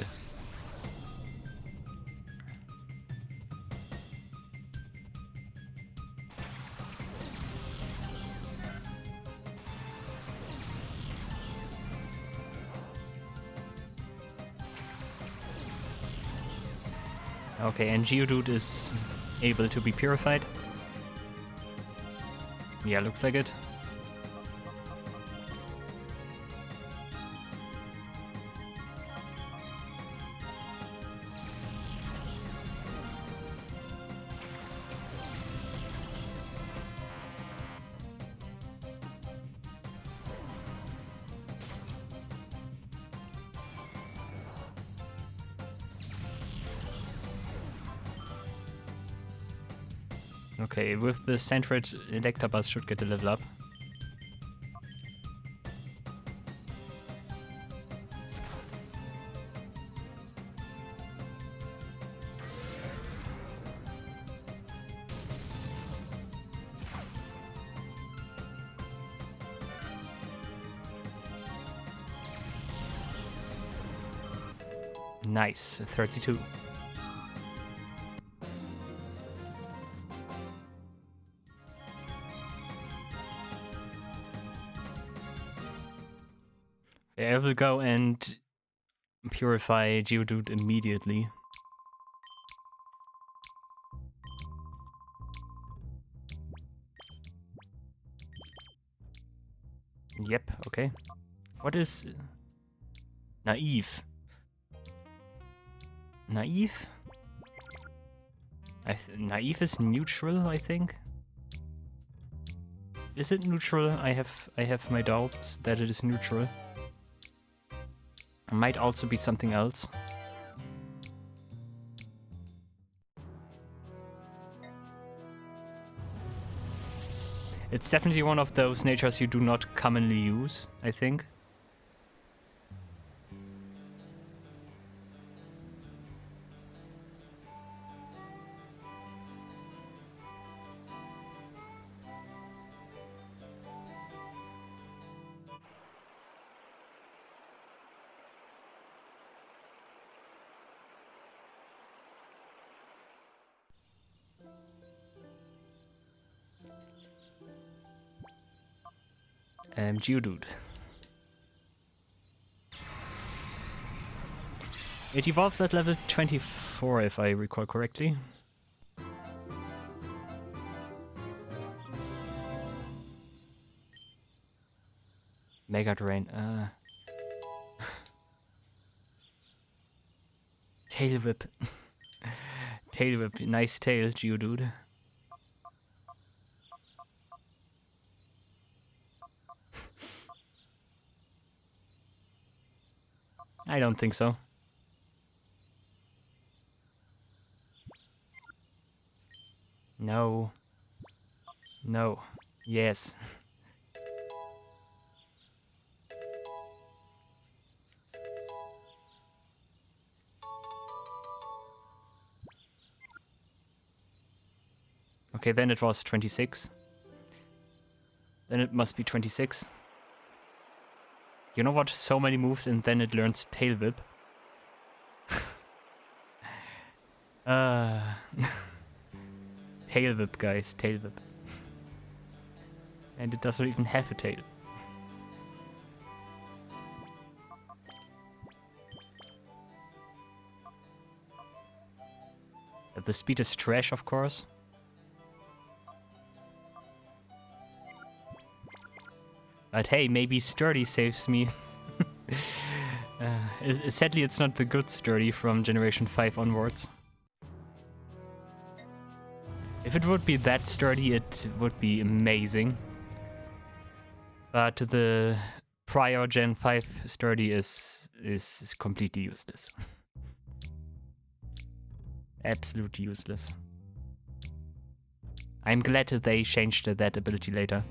Okay, and Geodude is able to be purified. Yeah, looks like it. Okay, with the Sandred, Electabuzz should get a level up. Nice, 32. I will go and purify Geodude immediately. Yep, okay. What is... Naive? Naive? Naive is neutral, I think. Is it neutral? I have my doubts that it is neutral. It might also be something else. It's definitely one of those natures you do not commonly use, I think. Geodude. It evolves at level 24, if I recall correctly. Mega Drain. Tail Whip. Tail Whip. Nice tail, Geodude. I don't think so. No. No. Yes. Okay, then it was 26. Then it must be 26. You know what? So many moves and then it learns Tail Whip. Tail Whip, guys. Tail Whip. And it doesn't even have a tail. The speed is trash, of course. But hey, maybe Sturdy saves me. Sadly, it's not the good Sturdy from Generation 5 onwards. If it would be that Sturdy, it would be amazing. But the prior Gen 5 Sturdy is completely useless. Absolutely useless. I'm glad that they changed that ability later.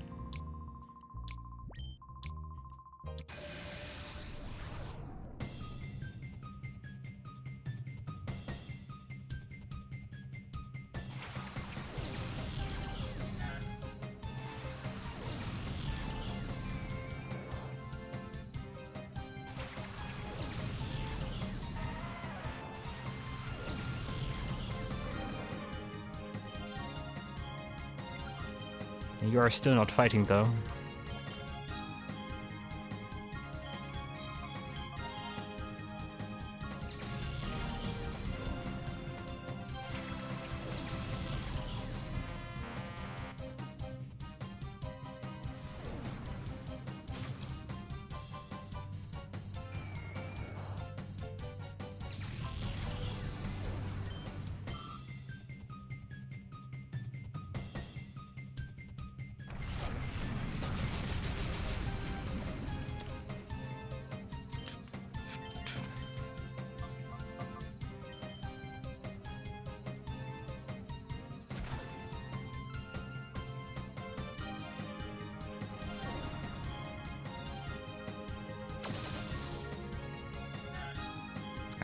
You are still not fighting, though.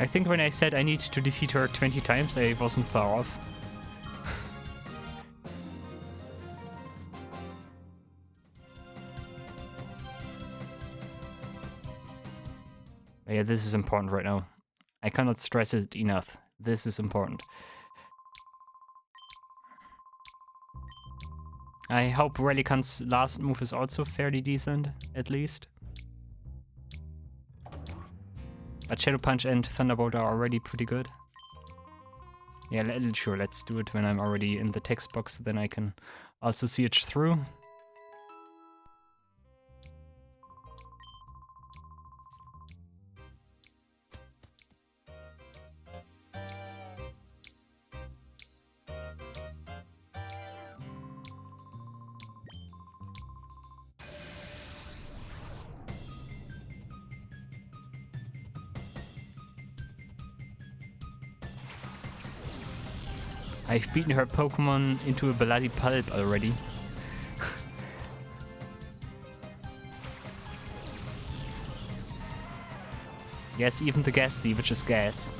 I think when I said I need to defeat her 20 times, I wasn't far off. Yeah, this is important right now. I cannot stress it enough. This is important. I hope Relicanth's last move is also fairly decent, at least. But Shadow Punch and Thunderbolt are already pretty good. Yeah, sure, let's do it when I'm already in the text box, then I can also see it through. I've beaten her Pokemon into a bloody pulp already. Yes, even the Ghastly, which is gas.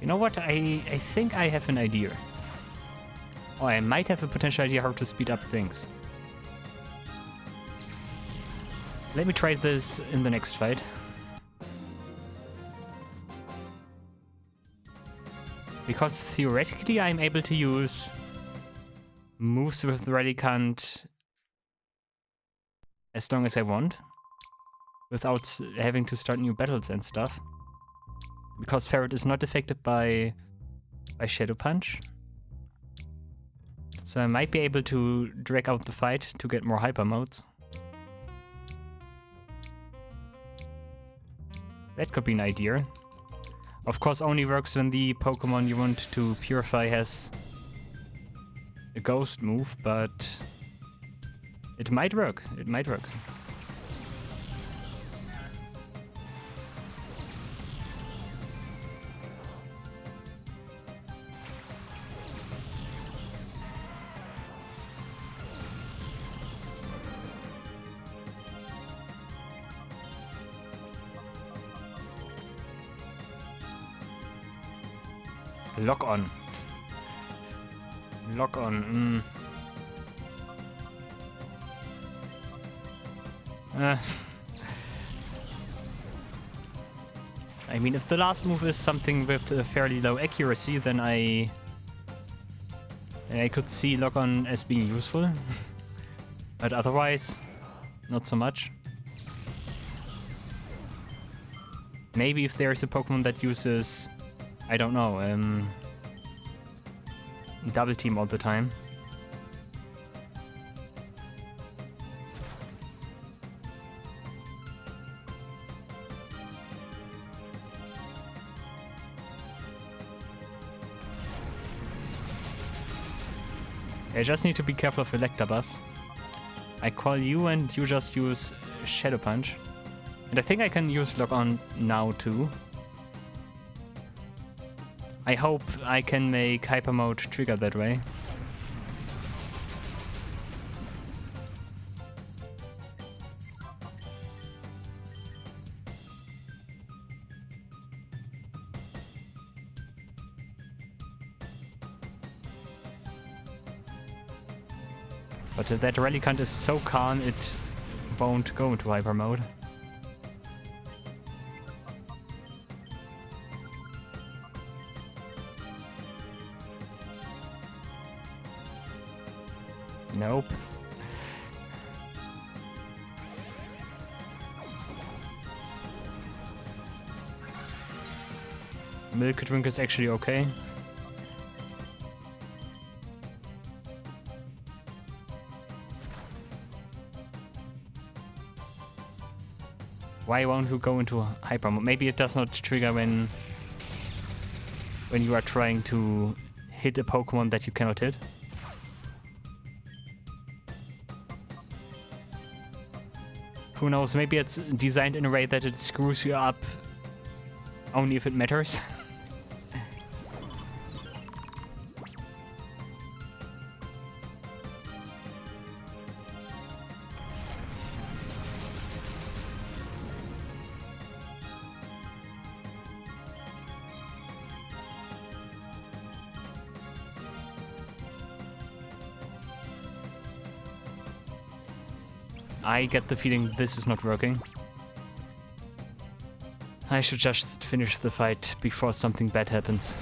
You know what? I think I have an idea. Or I might have a potential idea how to speed up things. Let me try this in the next fight. Because theoretically I'm able to use moves with Relicanth as long as I want. Without having to start new battles and stuff. Because Ferret is not affected by Shadow Punch. So I might be able to drag out the fight to get more hyper modes. That could be an idea. Of course only works when the Pokemon you want to purify has a ghost move, but it might work. It might work. Lock on. Lock on. I mean, if the last move is something with a fairly low accuracy, then I could see lock on as being useful. But otherwise, not so much. Maybe if there's a Pokemon that uses, I don't know, double team all the time. I just need to be careful of Electabuzz. I call you and you just use Shadow Punch. And I think I can use Lock On now too. I hope I can make Hyper Mode trigger that way. But that Relicanth is so calm, it won't go into Hyper Mode. Nope. Milk Drink is actually okay. Why won't you go into Hyper Mode? Maybe it does not trigger when you are trying to hit a Pokemon that you cannot hit. Who knows, maybe it's designed in a way that it screws you up only if it matters. I get the feeling this is not working. I should just finish the fight before something bad happens.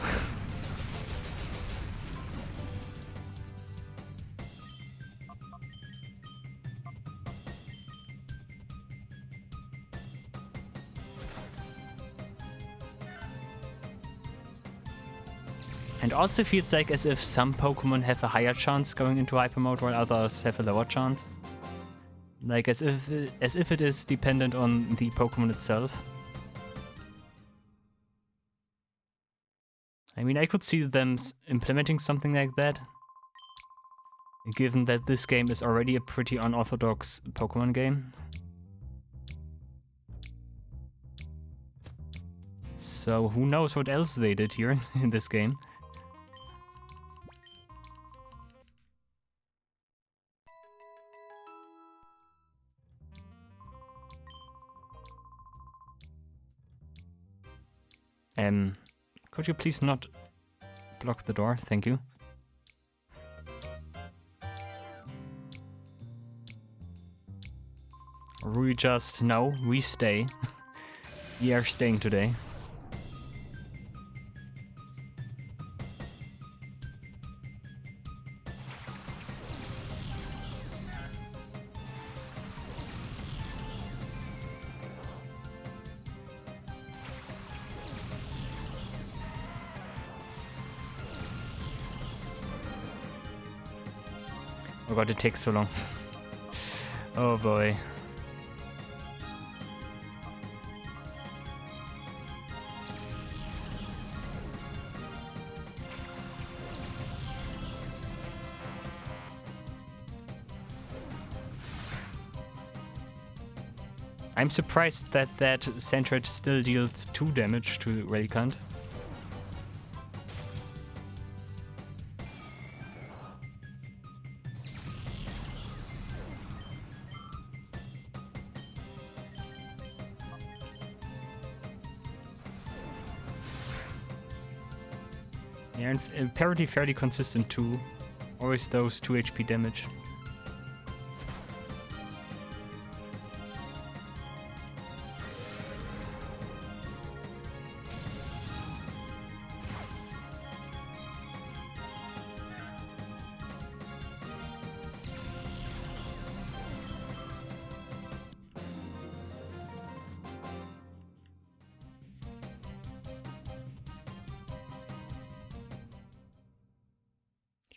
And also feels like as if some Pokemon have a higher chance going into Hyper Mode while others have a lower chance. Like as if it is dependent on the Pokemon itself. I mean, I could see them implementing something like that, given that this game is already a pretty unorthodox Pokemon game. So who knows what else they did here in this game. Could you please not block the door? Thank you. Or we just... No, we stay. We are staying today. Oh god, it takes so long. Oh boy. I'm surprised that Sandred still deals 2 damage to Relicanth. Yeah, and apparently fairly consistent too. Always those 2 HP damage.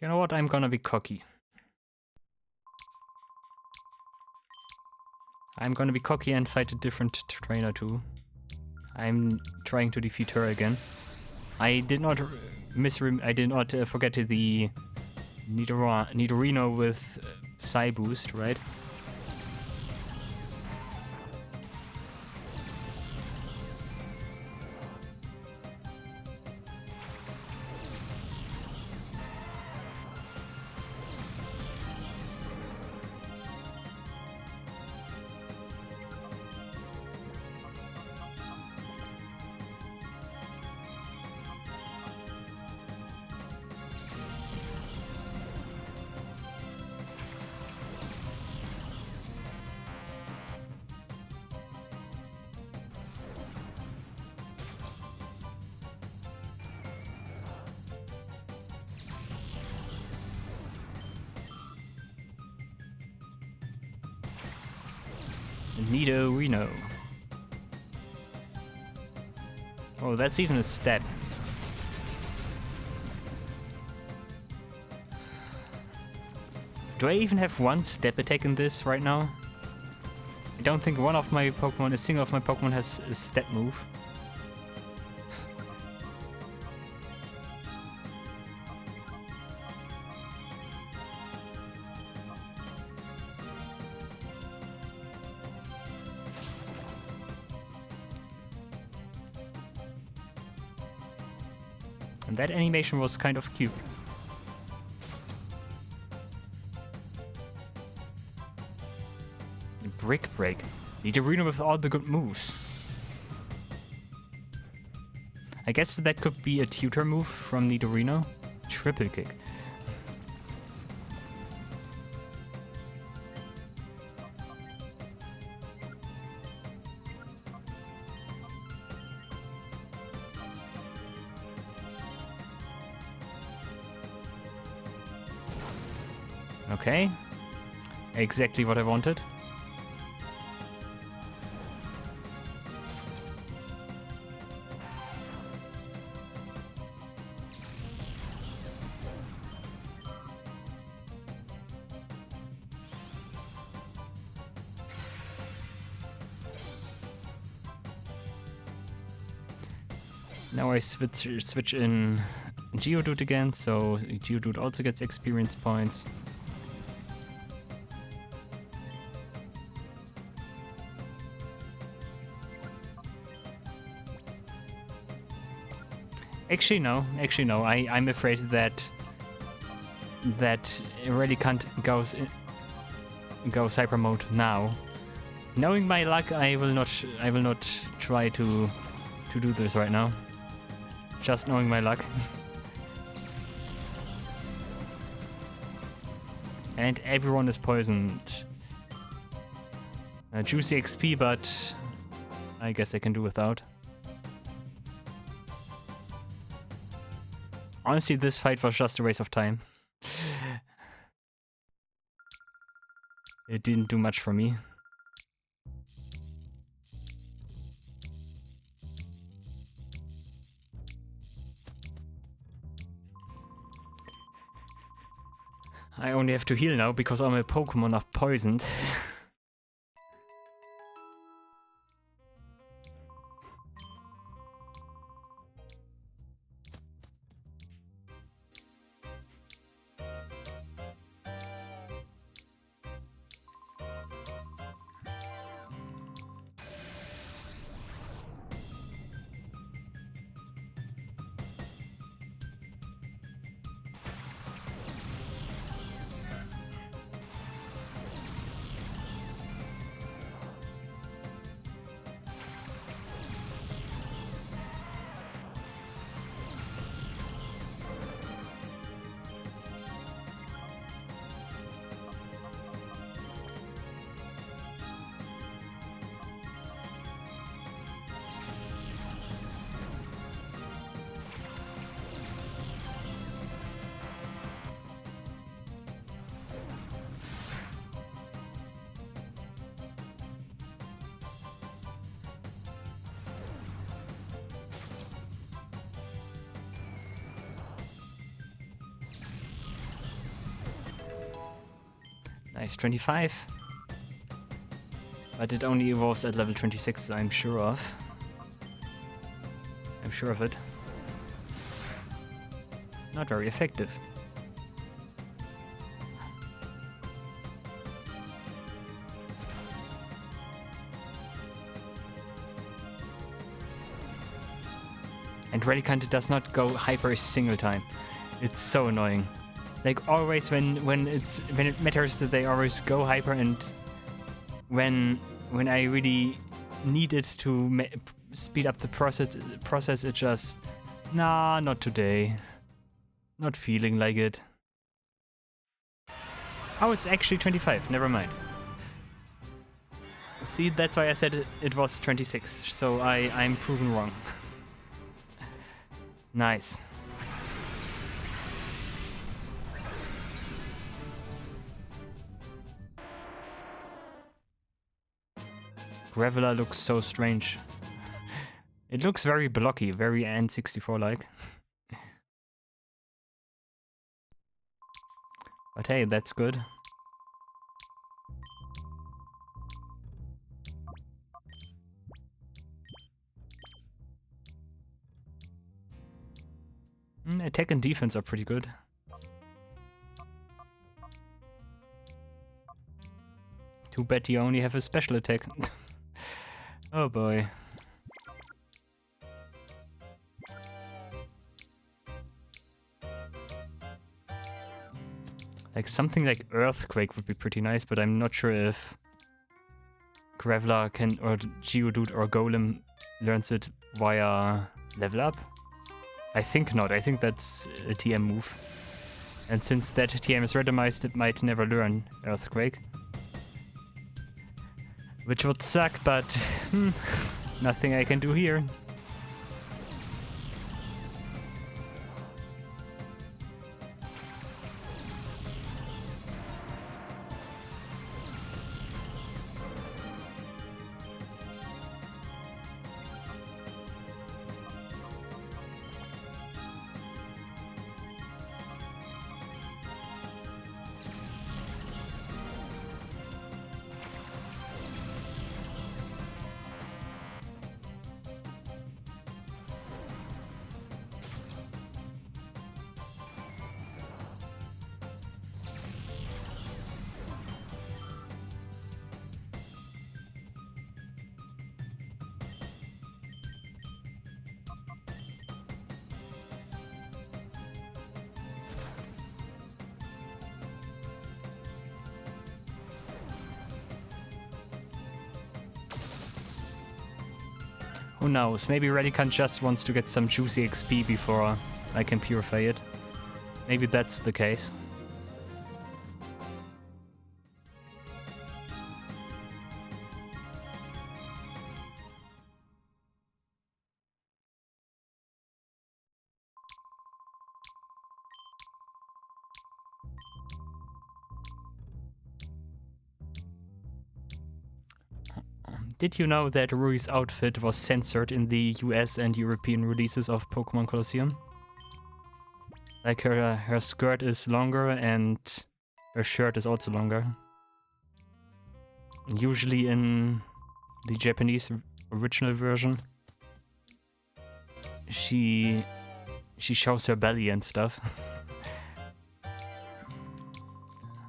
You know what? I'm gonna be cocky. I'm gonna be cocky and fight a different trainer too. I'm trying to defeat her again. I did not forget the Nidorino with Psy boost, right? Nidorino. Oh, that's even a step. Do I even have one step attack in this right now? I don't think a single of my Pokemon has a step move. And that animation was kind of cute. Brick Break. Nidorino with all the good moves. I guess that could be a tutor move from Nidorino. Triple Kick. Okay. Exactly what I wanted. Now I switch in Geodude again, so Geodude also gets experience points. Actually no. I'm afraid that Relicanth goes hyper mode now. Knowing my luck, I will not try to do this right now. Just knowing my luck. And everyone is poisoned. Juicy XP, but I guess I can do without. Honestly, this fight was just a waste of time. It didn't do much for me. I only have to heal now because all my Pokemon are poisoned. Nice, 25. But it only evolves at level 26, I'm sure of. I'm sure of it. Not very effective. And Relicanth does not go hyper a single time. It's so annoying. Like always when it matters that they always go hyper, and when I really need it to speed up the process, it just nah, not today. Not feeling like it. Oh, it's actually 25. Never mind. See, that's why I said it was 26. So I'm proven wrong. Nice. Graveler looks so strange. It looks very blocky, very N64-like. But hey, that's good. Attack and defense are pretty good. Too bad you only have a special attack. Oh boy. Like something like Earthquake would be pretty nice, but I'm not sure if Graveler can, or Geodude or Golem learns it via level up. I think not. I think that's a TM move. And since that TM is randomized, it might never learn Earthquake. Which would suck, but nothing I can do here. Who knows, maybe Relicanth just wants to get some juicy XP before I can purify it. Maybe that's the case. Did you know that Rui's outfit was censored in the US and European releases of Pokémon Colosseum? Like her skirt is longer and her shirt is also longer. Usually in the Japanese original version, she shows her belly and stuff.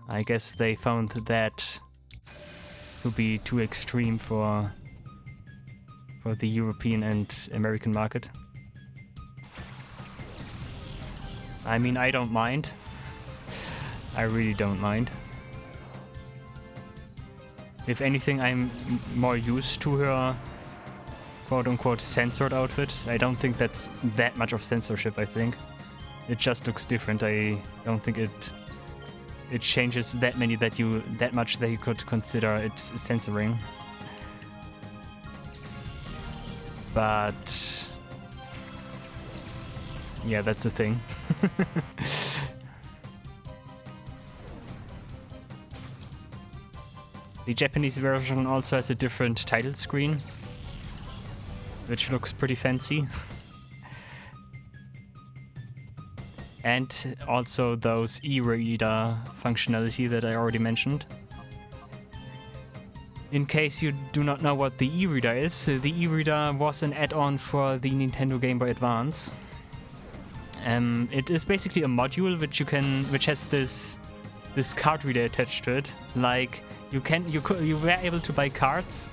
I guess they found that to be too extreme for the European and American market. I mean, I don't mind. I really don't mind. If anything, I'm more used to her quote-unquote censored outfit. I don't think that's that much of censorship, I think. It just looks different. I don't think it changes that much that you could consider it censoring. But yeah, that's the thing. The Japanese version also has a different title screen, which looks pretty fancy. And also those e-reader functionality that I already mentioned. In case you do not know what the e-reader is, the e-reader was an add-on for the Nintendo Game Boy Advance. It is basically a module which has this card reader attached to it. Like you were able to buy cards,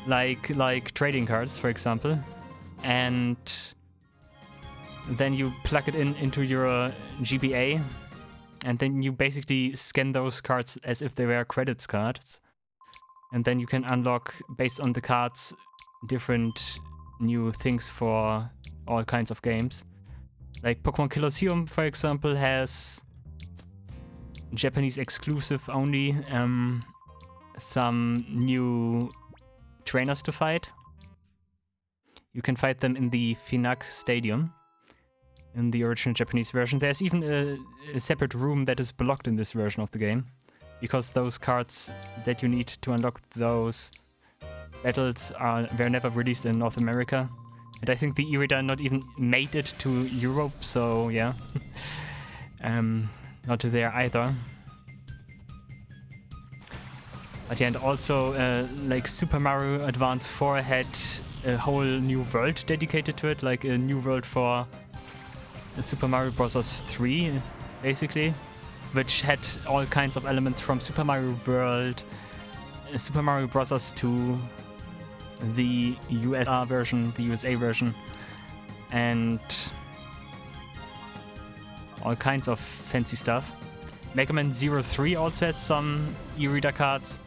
like trading cards, for example, and then you plug it into your GBA, and then you basically scan those cards as if they were credits cards. And then you can unlock, based on the cards, different new things for all kinds of games. Like Pokémon Colosseum, for example, has Japanese exclusive only some new trainers to fight. You can fight them in the Finac Stadium in the original Japanese version. There's even a separate room that is blocked in this version of the game, because those cards that you need to unlock those battles were never released in North America. And I think the e-reader not even made it to Europe, so yeah. Not there either. But yeah, and also like Super Mario Advance 4 had a whole new world dedicated to it, like a new world for Super Mario Bros. 3, basically, which had all kinds of elements from Super Mario World, Super Mario Bros. 2, the USA version, and all kinds of fancy stuff. Mega Man 03 also had some e-reader cards,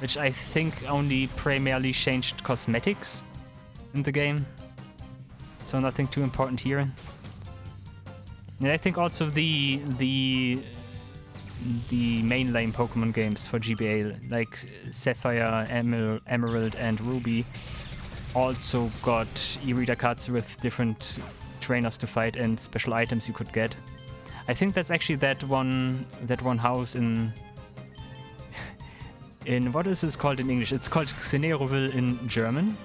which I think only primarily changed cosmetics in the game, so nothing too important here. And I think also the mainline Pokemon games for GBA, like Sapphire, Emerald, and Ruby, also got e-reader cards with different trainers to fight and special items you could get. I think that's actually that one house in what is this called in English? It's called Xeneroville in German.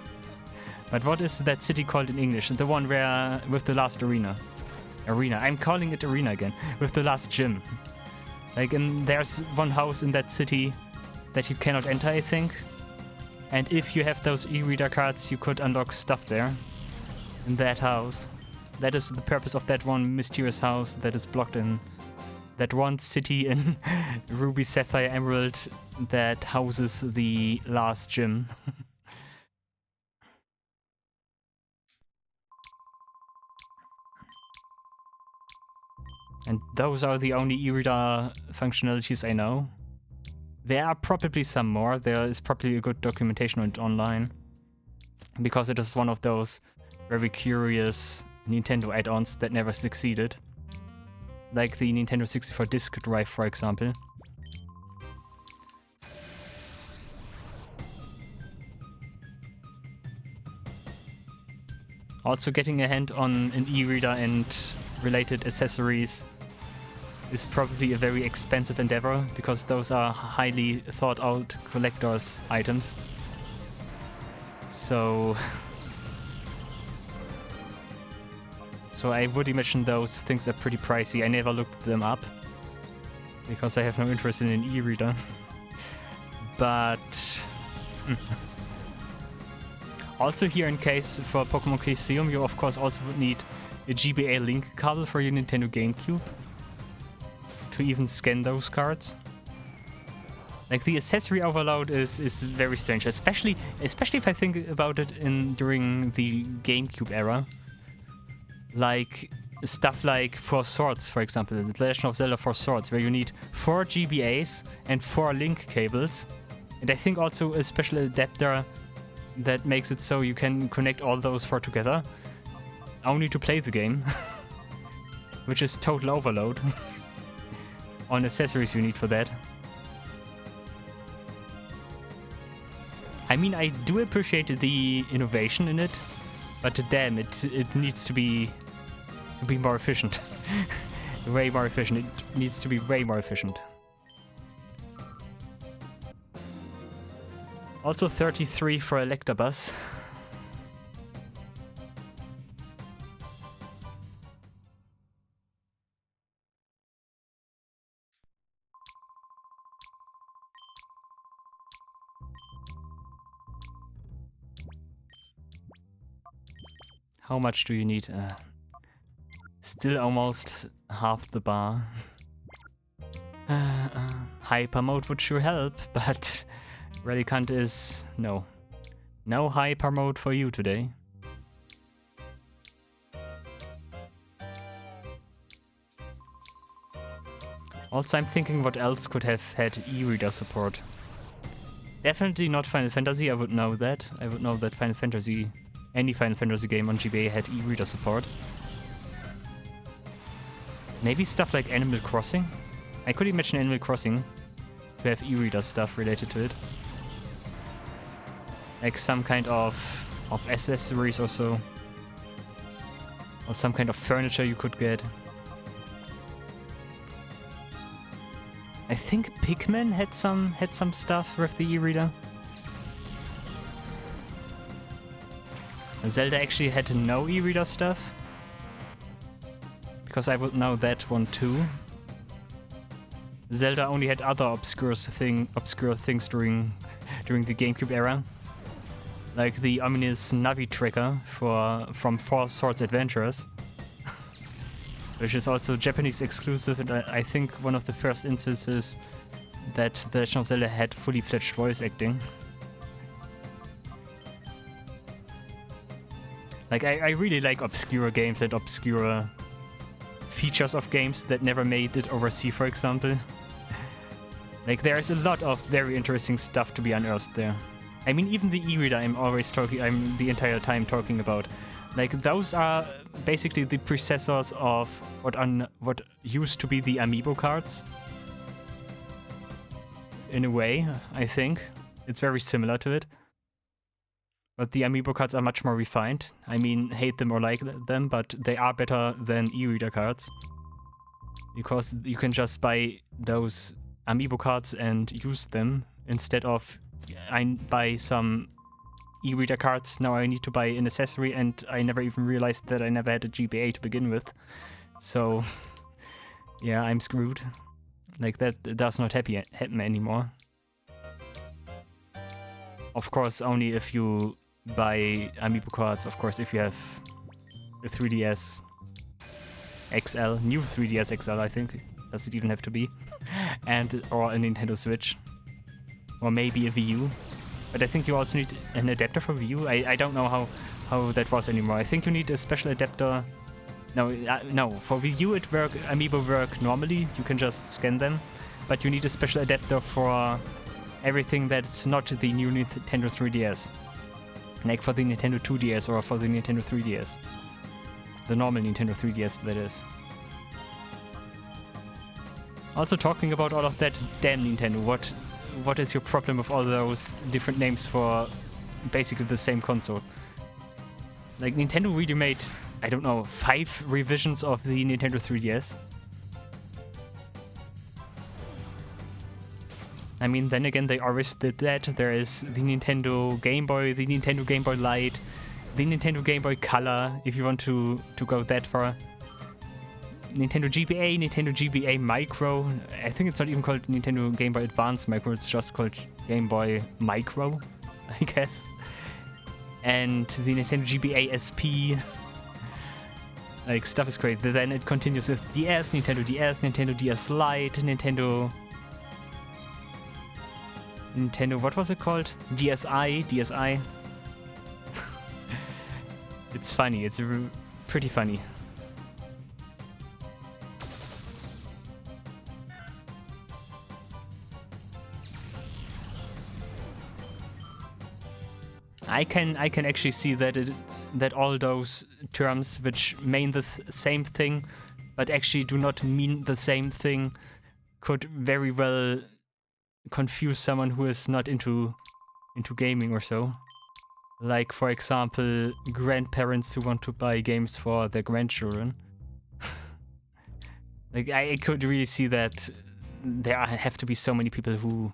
But what is that city called in English? The one where with the last arena. I'm calling it arena again. With the last gym. There's one house in that city that you cannot enter, I think. And if you have those e-reader cards, you could unlock stuff there. In that house. That is the purpose of that one mysterious house that is blocked in that one city in Ruby, Sapphire, Emerald that houses the last gym. And those are the only e-reader functionalities I know. There are probably some more. There is probably a good documentation on it online, because it is one of those very curious Nintendo add-ons that never succeeded. Like the Nintendo 64 disk drive, for example. Also, getting a hand on an e-reader and related accessories is probably a very expensive endeavor, because those are highly thought out collector's items. So I would imagine those things are pretty pricey. I never looked them up, because I have no interest in an e-reader. But also here, in case for Pokémon Colosseum, you of course also would need a GBA link cable for your Nintendo GameCube to even scan those cards. Like, the accessory overload is very strange, especially if I think about it during the GameCube era. Like stuff like 4 Swords, for example, The Legend of Zelda 4 Swords, where you need 4 GBAs and 4 link cables, and I think also a special adapter that makes it so you can connect all those 4 together, only to play the game, which is total overload on accessories you need for that. I mean, I do appreciate the innovation in it, but damn, it needs to be more efficient. Way more efficient. It needs to be way more efficient. Also 33 for Electabuzz. How much do you need? Still almost half the bar. Hyper mode would sure help, but Relicanth is... no. No hyper mode for you today. Also, I'm thinking what else could have had e-reader support. Definitely not Final Fantasy, I would know that. I would know that Final Fantasy, any Final Fantasy game on GBA had e-reader support. Maybe stuff like Animal Crossing? I could imagine Animal Crossing to have e-reader stuff related to it. Like some kind of accessories or so. Or some kind of furniture you could get. I think Pikmin had some stuff with the e-reader. Zelda actually had no e-reader stuff. Because I would know that one too. Zelda only had other obscure things during the GameCube era. Like the ominous Navi tracker from Four Swords Adventures. Which is also Japanese exclusive, and I think one of the first instances that The Legend of Zelda had fully fledged voice acting. Like, I really like obscure games and obscure features of games that never made it overseas, for example. Like, there's a lot of very interesting stuff to be unearthed there. I mean, even the e-reader I'm the entire time talking about. Like, those are basically the predecessors of what used to be the amiibo cards. In a way, I think. It's very similar to it. But the amiibo cards are much more refined. I mean, hate them or like them, but they are better than e-reader cards. Because you can just buy those amiibo cards and use them instead of I buy some e-reader cards, now I need to buy an accessory, and I never even realized that I never had a GBA to begin with. So, yeah, I'm screwed. Like, that does not happen anymore. Of course, only if you buy amiibo cards, of course, if you have a 3DS XL, new 3DS XL, I think. Does it even have to be? Or a Nintendo Switch. Or maybe a Wii U. But I think you also need an adapter for Wii U. I don't know how that was anymore. I think you need a special adapter. No, for Wii U amiibo work normally. You can just scan them. But you need a special adapter for everything that's not the new Nintendo 3DS. Like for the Nintendo 2DS or for the Nintendo 3DS. The normal Nintendo 3DS, that is. Also, talking about all of that, damn Nintendo, what is your problem with all those different names for basically the same console? Like, Nintendo really made, I don't know, 5 revisions of the Nintendo 3DS. I mean, then again, they always did that. There is the Nintendo Game Boy, the Nintendo Game Boy Light, the Nintendo Game Boy Color, if you want to go that far. Nintendo GBA Micro. I think it's not even called Nintendo Game Boy Advance Micro, it's just called Game Boy Micro, I guess. And the Nintendo GBA SP. Like, stuff is great. Then it continues with DS, Nintendo DS Lite, Nintendo, what was it called? DSi. It's funny, it's pretty funny. I can actually see that all those terms which mean the same thing, but actually do not mean the same thing, could very well confuse someone who is not into gaming or so. Like, for example, grandparents who want to buy games for their grandchildren. Like, I could really see that there have to be so many people who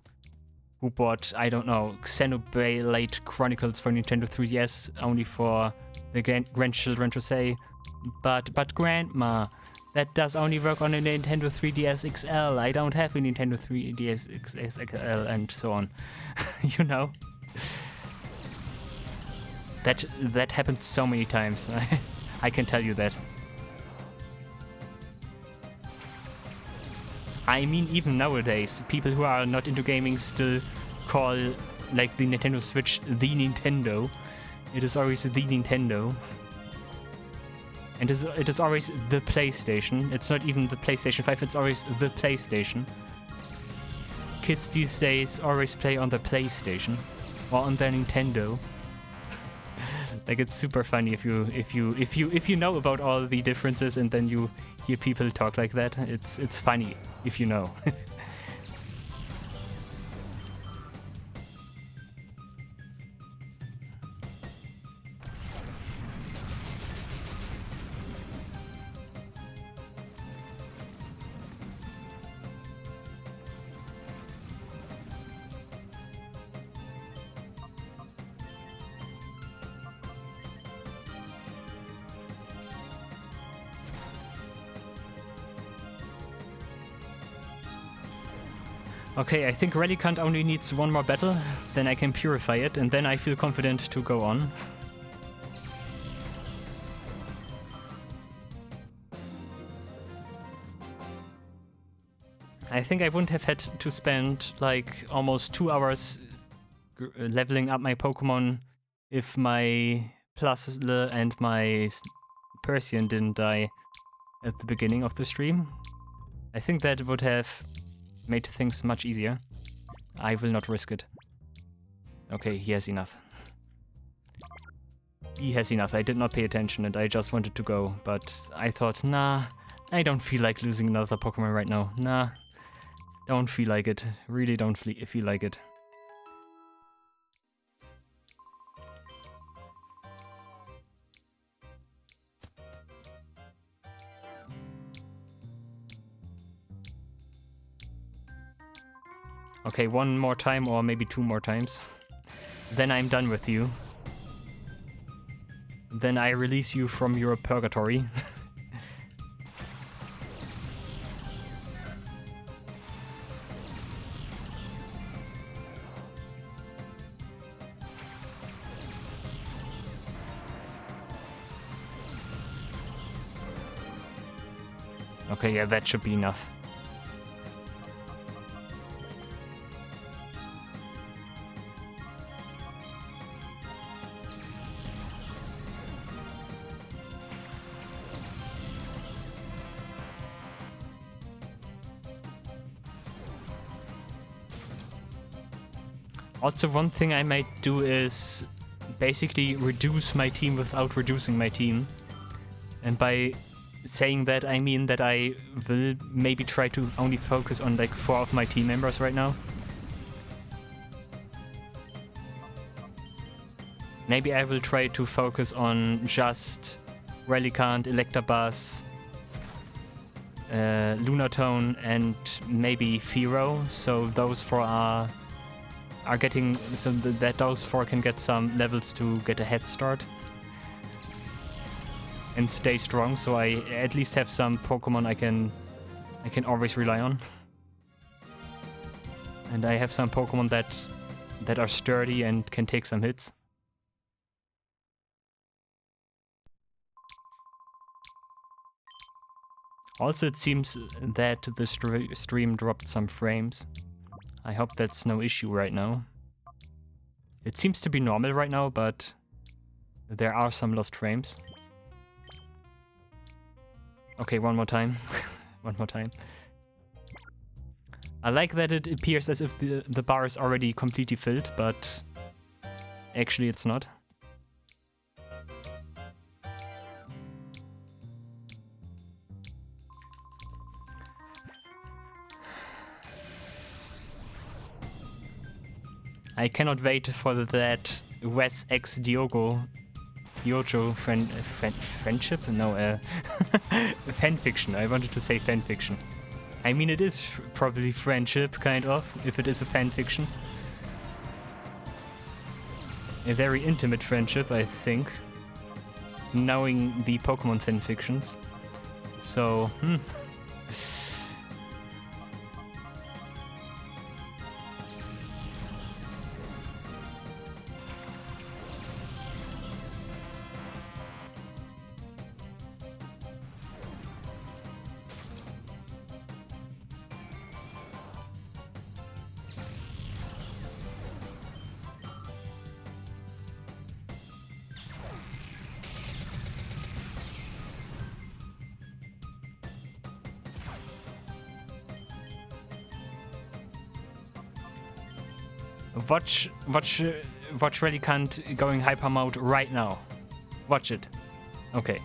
bought, I don't know, Xenoblade Chronicles for Nintendo 3DS only for the grandchildren to say, but grandma, that does only work on a Nintendo 3DS XL. I don't have a Nintendo 3DS XL, and so on. You know? That happened so many times. I can tell you that. I mean, even nowadays, people who are not into gaming still call like the Nintendo Switch the Nintendo. It is always the Nintendo. And it is always the PlayStation. It's not even the PlayStation 5, it's always the PlayStation. Kids these days always play on the PlayStation or on their Nintendo. Like, it's super funny if you know about all the differences and then you hear people talk like that. It's funny if you know. Okay, I think Relicanth only needs one more battle, then I can purify it, and then I feel confident to go on. I think I wouldn't have had to spend like almost 2 hours leveling up my Pokemon if my Plusle and my Persian didn't die at the beginning of the stream. I think that would have made things much easier. I will not risk it. Okay, he has enough. He has enough. I did not pay attention and I just wanted to go, but I thought, nah, I don't feel like losing another Pokemon right now. Nah, don't feel like it. Really don't feel like it. Okay, one more time or maybe 2 more times. Then I'm done with you. Then I release you from your purgatory. Okay, yeah, that should be enough. Also, one thing I might do is basically reduce my team without reducing my team. And by saying that, I mean that I will maybe try to only focus on like 4 of my team members right now. Maybe I will try to focus on just Relicanth, Electabuzz, Lunatone, and maybe Fearow. So those 4 are getting, so that those 4 can get some levels to get a head start and stay strong, so I at least have some Pokemon I can always rely on. And I have some Pokemon that are sturdy and can take some hits. Also, it seems that the stream dropped some frames. I hope that's no issue right now. It seems to be normal right now, but there are some lost frames. Okay, one more time. One more time. I like that it appears as if the bar is already completely filled, but actually it's not. I cannot wait for that Wes x Diogo friendship? No, fanfiction. I wanted to say fanfiction. I mean, it is probably friendship, kind of, if it is a fanfiction. A very intimate friendship, I think, knowing the Pokemon fanfictions. So, Watch Relicanth going hyper mode right now. Watch it. Okay.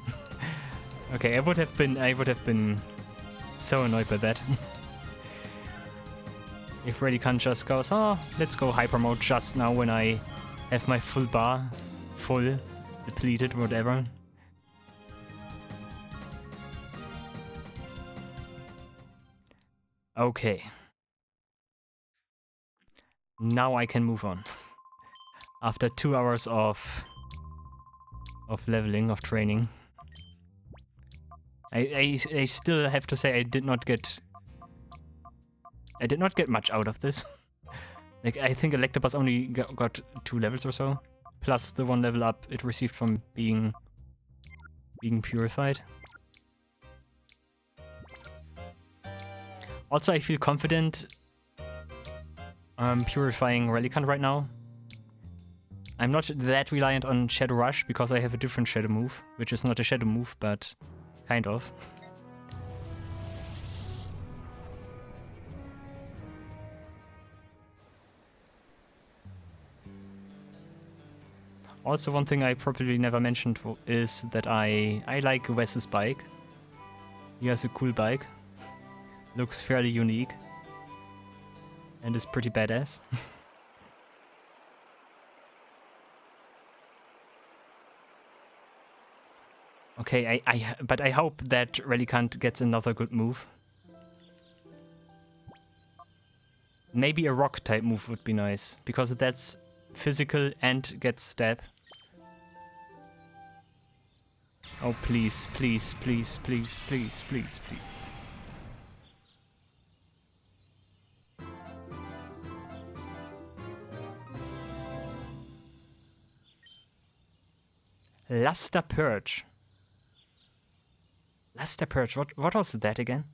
Okay, I would have been so annoyed by that. If Relicanth just goes, oh, let's go hyper mode just now when I have my full bar, full, depleted, whatever. Okay. Now I can move on. After 2 hours of leveling, of training. I still have to say I did not get much out of this. Like, I think Electabuzz only got 2 levels or so, plus the 1 level up it received from being purified. Also, I feel confident purifying Relicanth right now. I'm not that reliant on Shadow Rush because I have a different Shadow move, which is not a Shadow move, but kind of. Also, one thing I probably never mentioned is that I like Wes's bike. He has a cool bike. Looks fairly unique. And is pretty badass. Okay, but I hope that Relicanth gets another good move. Maybe a rock type move would be nice, because that's physical and gets stab. Oh, please, please, please, please, please, please, please. Luster Purge. Luster Purge, what was that again?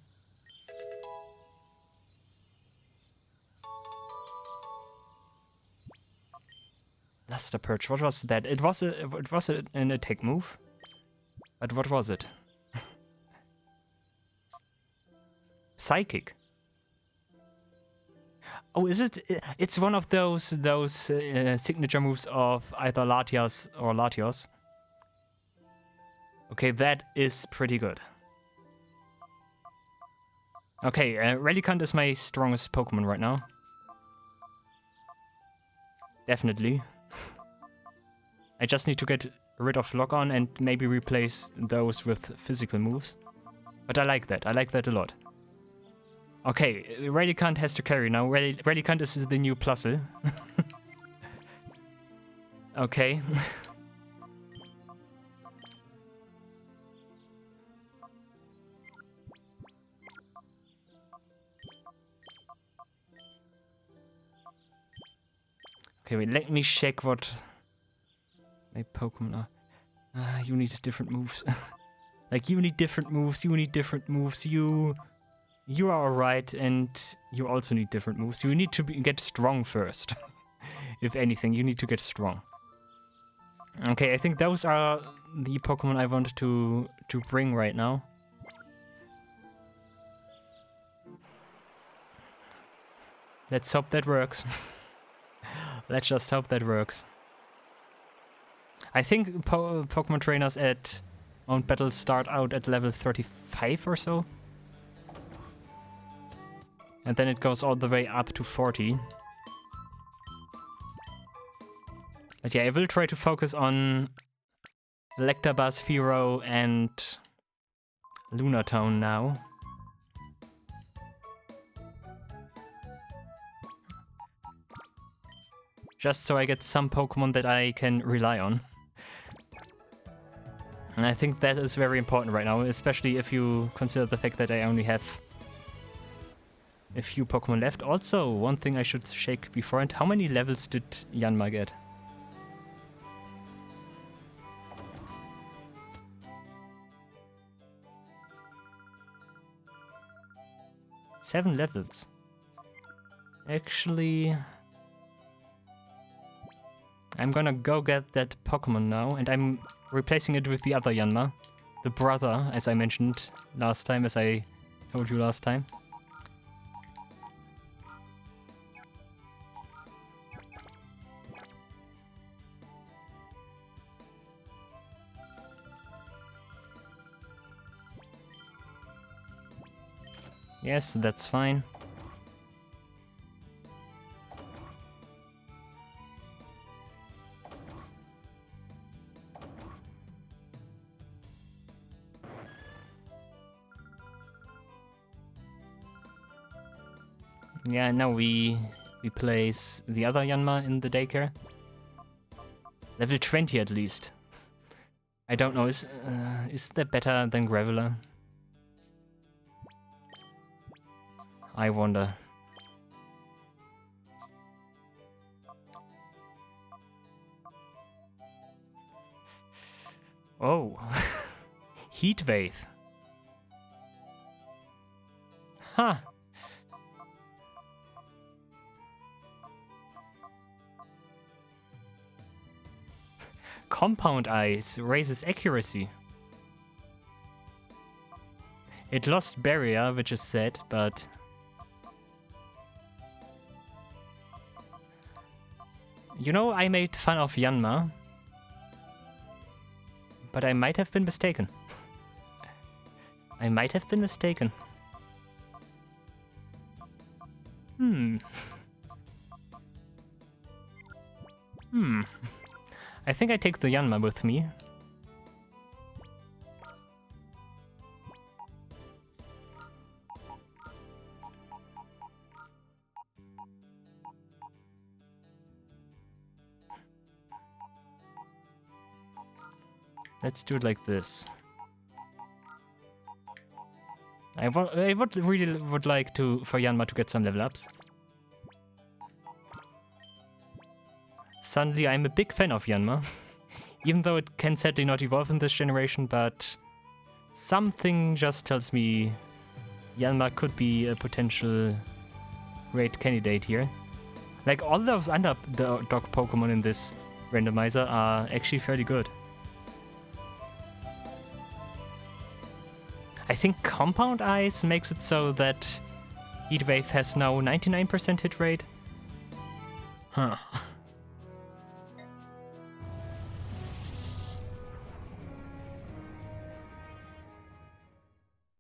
Luster Purge, what was that? It was an attack move. But what was it? Psychic. Oh, is it? It's one of those signature moves of either Latias or Latios. Okay, that is pretty good. Okay, Relicanth is my strongest Pokemon right now. Definitely. I just need to get rid of Lock-On and maybe replace those with physical moves. But I like that. I like that a lot. Okay, Relicanth has to carry now. Relicanth is the new Plusle. Okay. Okay, wait, let me check what my Pokemon are. You need different moves. Like, you need different moves, you need different moves, you are alright, and you also need different moves. You need to get strong first. If anything, you need to get strong. Okay, I think those are the Pokemon I wanted to bring right now. Let's hope that works. Let's just hope that works. I think Pokemon trainers at Mount Battle start out at level 35 or so. And then it goes all the way up to 40. But yeah, I will try to focus on Electabuzz, Fearow, and Lunatown now. Just so I get some Pokemon that I can rely on. And I think that is very important right now, especially if you consider the fact that I only have a few Pokemon left. Also, one thing I should check beforehand, how many levels did Yanma get? Seven levels. Actually, I'm gonna go get that Pokemon now, and I'm replacing it with the other Yanma. The brother, as I mentioned last time, as I told you last time. Yes, that's fine. Yeah, now we place the other Yanma in the daycare. Level 20 at least. I don't know, is that better than Graveler? I wonder. Oh. Heat Wave. Huh. Compound Ice raises accuracy. It lost Barrier, which is sad, but... You know, I made fun of Yanma, but I might have been mistaken. I might have been mistaken. I think I take the Yanma with me. Let's do it like this. I would really like for Yanma to get some level ups. Suddenly, I'm a big fan of Yanma. Even though it can sadly not evolve in this generation, but something just tells me Yanma could be a potential great candidate here. Like, all those underdog Pokemon in this randomizer are actually fairly good. I think Compound Ice makes it so that Heatwave has now 99% hit rate. Huh.